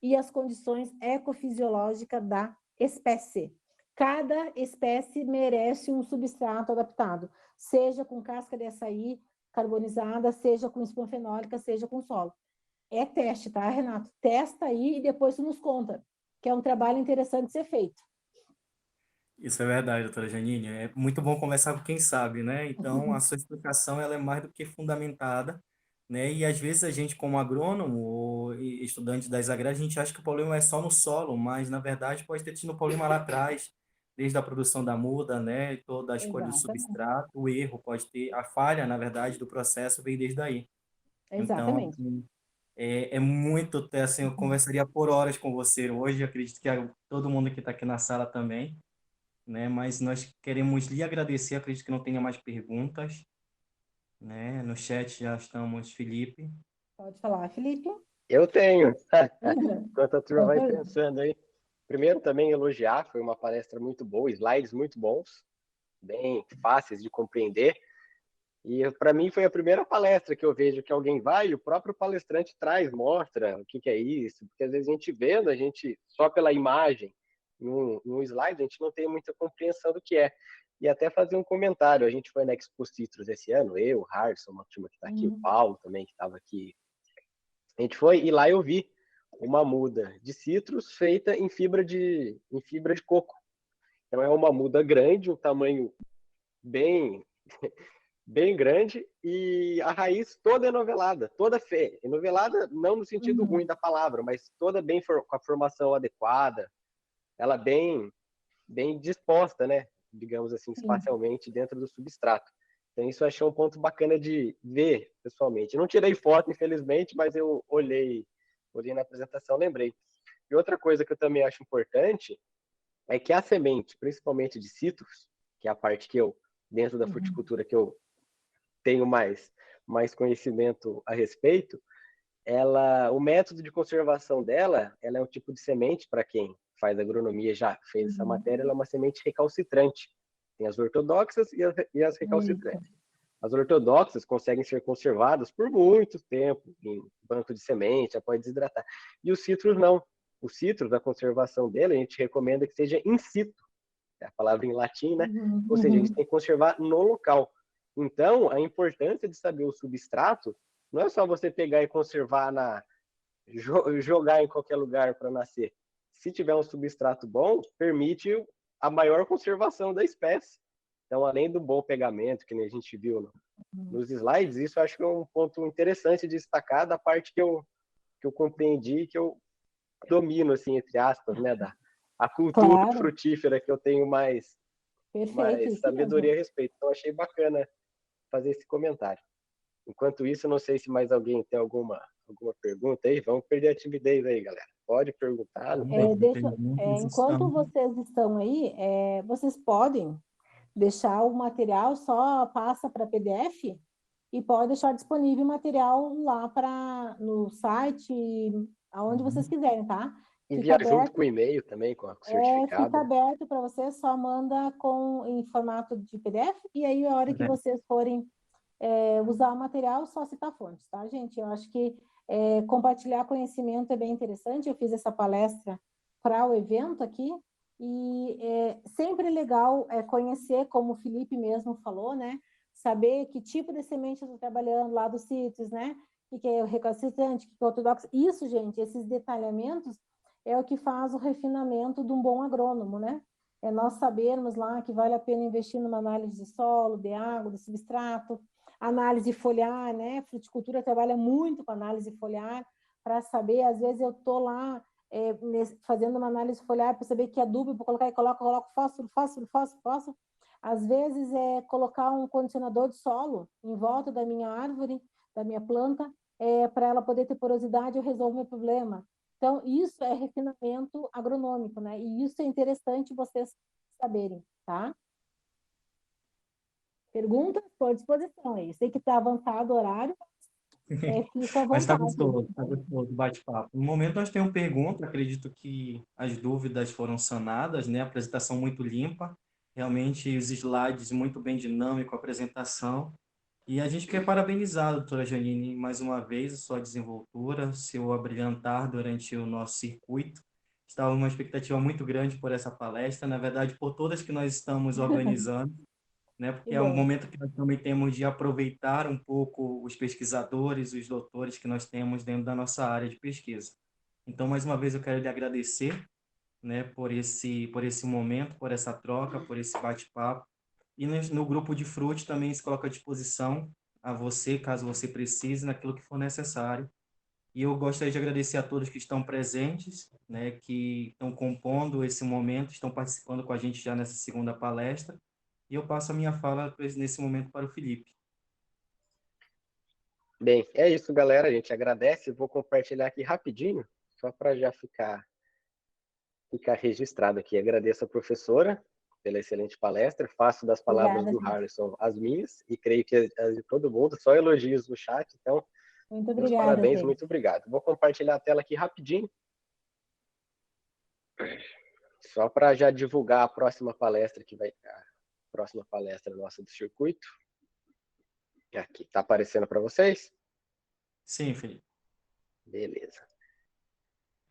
e as condições ecofisiológicas da espécie. Cada espécie merece um substrato adaptado, seja com casca de açaí carbonizada, seja com esponfenólica, seja com solo. É teste, tá, Renato? Testa aí e depois tu nos conta, que é um trabalho interessante de ser feito. Isso é verdade, doutora Janine. É muito bom conversar com quem sabe, né? Então, a sua explicação ela é mais do que fundamentada, né? E às vezes a gente, como agrônomo ou estudante das agrárias, a gente acha que o problema é só no solo, mas na verdade pode ter tido um problema lá atrás, desde a produção da muda, né? Toda a escolha do Exatamente. substrato, o erro pode ter, a falha, na verdade, do processo veio desde aí. Então, Exatamente. assim, é muito, assim, eu conversaria por horas com você hoje, eu acredito que todo mundo que está aqui na sala também, né? Mas nós queremos lhe agradecer, acredito que não tenha mais perguntas, né? No chat já estamos, Felipe. Pode falar, Felipe. Eu tenho. Uhum. Enquanto a turma vai pensando aí. Primeiro, também elogiar, foi uma palestra muito boa, slides muito bons, bem fáceis de compreender. E para mim foi a primeira palestra que eu vejo que alguém vai e o próprio palestrante traz, mostra o que é isso, porque às vezes a gente vendo, a gente só pela imagem, num slide, a gente não tem muita compreensão do que é. E até fazer um comentário, a gente foi na Expo Citrus esse ano, eu, o Harrison, uma turma que está aqui, o Paulo também, que estava aqui. A gente foi e lá eu vi uma muda de citrus feita em fibra de coco. Então é uma muda grande, um tamanho bem bem grande e a raiz toda enovelada, toda feia. Enovelada não no sentido ruim da palavra, mas toda bem com a formação adequada, ela bem disposta, né? Digamos assim, espacialmente dentro do substrato. Então isso eu achei um ponto bacana de ver pessoalmente. Eu não tirei foto, infelizmente, mas eu olhei na apresentação, lembrei. E outra coisa que eu também acho importante é que a semente, principalmente de citros, que é a parte que eu, dentro da fruticultura, que eu tenho mais conhecimento a respeito, o método de conservação dela, ela é um tipo de semente, para quem faz agronomia já fez essa matéria, ela é uma semente recalcitrante. Tem as ortodoxas e as recalcitrantes. As ortodoxas conseguem ser conservadas por muito tempo em banco de semente, já pode desidratar. E os citros não. O citrus, a conservação dele, a gente recomenda que seja in situ, é a palavra em latim, né? Ou seja, a gente tem que conservar no local. Então, a importância de saber o substrato não é só você pegar e conservar jogar em qualquer lugar para nascer. Se tiver um substrato bom, permite a maior conservação da espécie. Então, além do bom pegamento, que a gente viu nos slides, isso eu acho que é um ponto interessante de destacar da parte que eu compreendi, que eu domino, assim, entre aspas, né, a cultura frutífera que eu tenho mais sabedoria a respeito. Então, achei bacana fazer esse comentário. Enquanto isso, não sei se mais alguém tem alguma pergunta aí. Vamos perder a timidez aí, galera. Pode perguntar. Enquanto vocês estão aí, vocês podem deixar o material, só passa para PDF e pode deixar disponível o material lá no site, aonde vocês quiserem, tá? Enviar junto com o e-mail também, com o certificado. Fica aberto para vocês, só manda em formato de PDF e aí a hora que vocês forem usar o material, só citar fontes, tá, gente? Eu acho que compartilhar conhecimento é bem interessante. Eu fiz essa palestra para o evento aqui e sempre legal conhecer, como o Felipe mesmo falou, né? Saber que tipo de semente eu estou trabalhando lá do citrus, né? O que é o recalcitrante, o que é o ortodoxo. Isso, gente, esses detalhamentos é o que faz o refinamento de um bom agrônomo, né? É nós sabermos lá que vale a pena investir numa análise de solo, de água, de substrato, análise foliar, né? Fruticultura trabalha muito com análise foliar para saber, às vezes eu tô lá fazendo uma análise foliar para saber que adubo, para colocar e coloco fósforo. Às vezes é colocar um condicionador de solo em volta da minha árvore, da minha planta, para ela poder ter porosidade, eu resolvo meu problema. Então, isso é refinamento agronômico, né? E isso é interessante vocês saberem, tá? Perguntas? Estou à disposição aí. Sei que está avançado o horário, fica à Mas está vontade. gostoso o bate-papo. No momento nós temos perguntas, acredito que as dúvidas foram sanadas, né? A apresentação muito limpa, realmente os slides muito bem dinâmico, a apresentação. E a gente quer parabenizar a doutora Janine mais uma vez, a sua desenvoltura, seu abrilhantar durante o nosso circuito. Estava uma expectativa muito grande por essa palestra, na verdade, por todas que nós estamos organizando, né? Porque Que é um bom. momento que nós também temos de aproveitar um pouco os pesquisadores, os doutores que nós temos dentro da nossa área de pesquisa. Então, mais uma vez, eu quero lhe agradecer, né, por esse momento, por essa troca, por esse bate-papo. E no grupo de Fruit também se coloca à disposição a você, caso você precise, naquilo que for necessário. E eu gostaria de agradecer a todos que estão presentes, né, que estão compondo esse momento, estão participando com a gente já nessa segunda palestra. E eu passo a minha fala nesse momento para o Felipe. Bem, é isso, galera. A gente agradece. Vou compartilhar aqui rapidinho, só para já ficar registrado aqui. Agradeço a professora pela excelente palestra. Faço das palavras Obrigada, do gente. Harrison as minhas e creio que as de todo mundo, só elogios no chat. Então, Muito meus obrigada, parabéns, gente. muito obrigado. Vou compartilhar a tela aqui rapidinho, só para já divulgar a próxima palestra a próxima palestra nossa do circuito. Aqui, está aparecendo para vocês? Sim, Felipe. Beleza.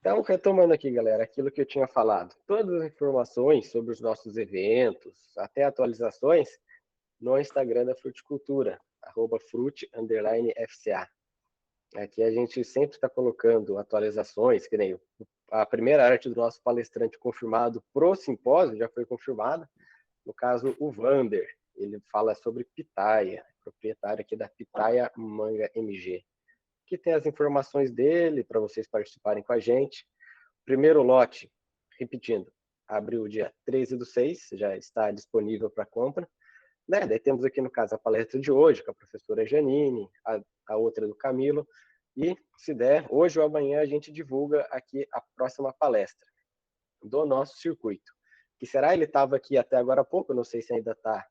Então, retomando aqui, galera, aquilo que eu tinha falado. Todas as informações sobre os nossos eventos, até atualizações, no Instagram da Fruticultura, @frute_FCA. Aqui a gente sempre está colocando atualizações, que nem a primeira arte do nosso palestrante confirmado pro simpósio já foi confirmada. No caso, o Vander, ele fala sobre pitaia, proprietário aqui da Pitaia Manga MG. Aqui tem as informações dele para vocês participarem com a gente. Primeiro lote, repetindo, abriu dia 13/6, já está disponível para compra. Né? Daí temos aqui, no caso, a palestra de hoje, com a professora Janine, a outra do Camilo, e, se der, hoje ou amanhã a gente divulga aqui a próxima palestra do nosso circuito. Que será? Ele estava aqui até agora há pouco, não sei se ainda está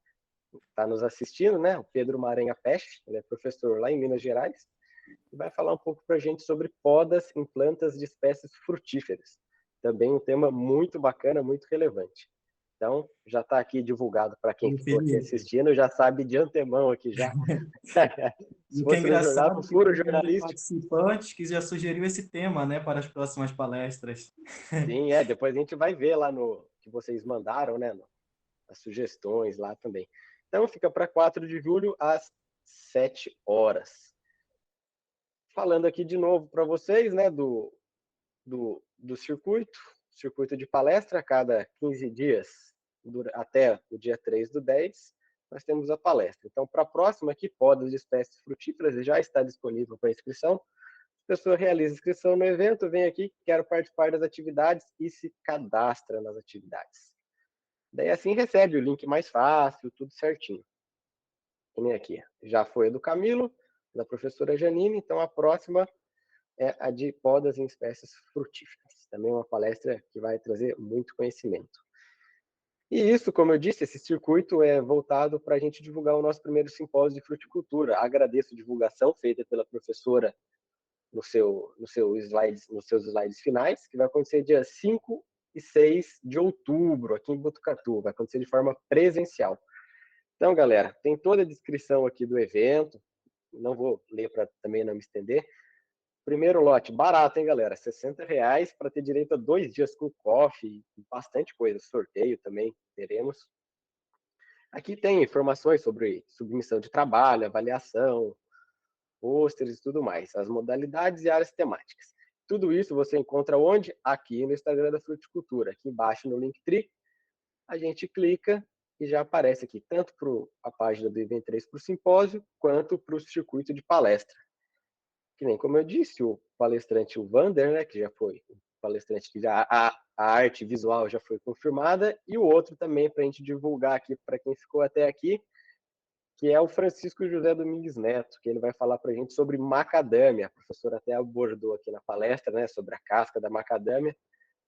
nos assistindo, né? O Pedro Maranha Peste, ele é professor lá em Minas Gerais, e vai falar um pouco para a gente sobre podas em plantas de espécies frutíferas. Também um tema muito bacana, muito relevante. Então, já está aqui divulgado para quem ficou aqui Felipe. assistindo, já sabe de antemão aqui já. Se O que é fosse no jornal, engraçado no é que furo teve um dos jornalístico. participantes que já sugeriu esse tema, né, para as próximas palestras. Sim, depois a gente vai ver lá no que vocês mandaram, né, as sugestões lá também. Então, fica para 4 de julho, às 7 horas. Falando aqui de novo para vocês, né, do circuito de palestra, a cada 15 dias, até o dia 3/10, nós temos a palestra. Então, para a próxima aqui, podas de espécies frutíferas, já está disponível para inscrição. A pessoa realiza inscrição no evento, vem aqui, quero participar das atividades e se cadastra nas atividades. Daí assim recebe o link mais fácil, tudo certinho. Vem aqui, já foi a do Camilo, da professora Janine, então a próxima é a de podas em espécies frutíferas. Também uma palestra que vai trazer muito conhecimento. E isso, como eu disse, esse circuito é voltado para a gente divulgar o nosso primeiro simpósio de fruticultura. Agradeço a divulgação feita pela professora nos seus slides finais, que vai acontecer dia 5 e 6 de outubro, aqui em Botucatu. Vai acontecer de forma presencial. Então, galera, tem toda a descrição aqui do evento. Não vou ler para também não me estender. Primeiro lote, barato, hein, galera? R$60 para ter direito a 2 dias com coffee, bastante coisa. Sorteio também teremos. Aqui tem informações sobre submissão de trabalho, avaliação, pôsteres e tudo mais, as modalidades e áreas temáticas. tudo isso você encontra onde? Aqui no Instagram da Fruticultura. Aqui embaixo no Linktree, a gente clica e já aparece aqui, tanto para a página do Event 3 para o simpósio, quanto para o circuito de palestra. Que nem como eu disse, o palestrante, o Vander, né, que já foi o palestrante que já a arte visual já foi confirmada, e o outro também para a gente divulgar aqui para quem ficou até aqui, que é o Francisco José Domingues Neto, que ele vai falar para a gente sobre macadâmia. A professora até abordou aqui na palestra, né, sobre a casca da macadâmia.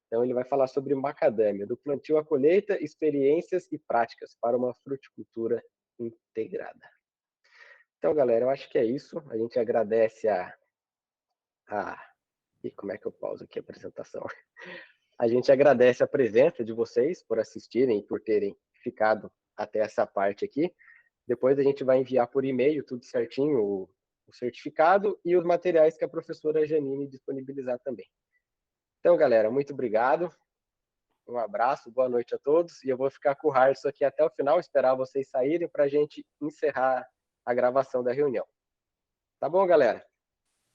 Então, ele vai falar sobre macadâmia, do plantio à colheita, experiências e práticas para uma fruticultura integrada. Então, galera, eu acho que é isso. A gente agradece E como é que eu pauso aqui a apresentação? A gente agradece a presença de vocês por assistirem e por terem ficado até essa parte aqui. Depois a gente vai enviar por e-mail tudo certinho, o certificado e os materiais que a professora Janine disponibilizar também. Então, galera, muito obrigado. Um abraço, boa noite a todos. E eu vou ficar com o Harrison aqui até o final, esperar vocês saírem para a gente encerrar a gravação da reunião. Tá bom, galera?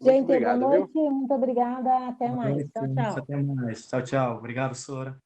Muito Gente, obrigado, boa noite, viu? muito obrigada, até Boa mais. noite, Tchau, tchau. até mais. Tchau, tchau. Obrigado, Sora.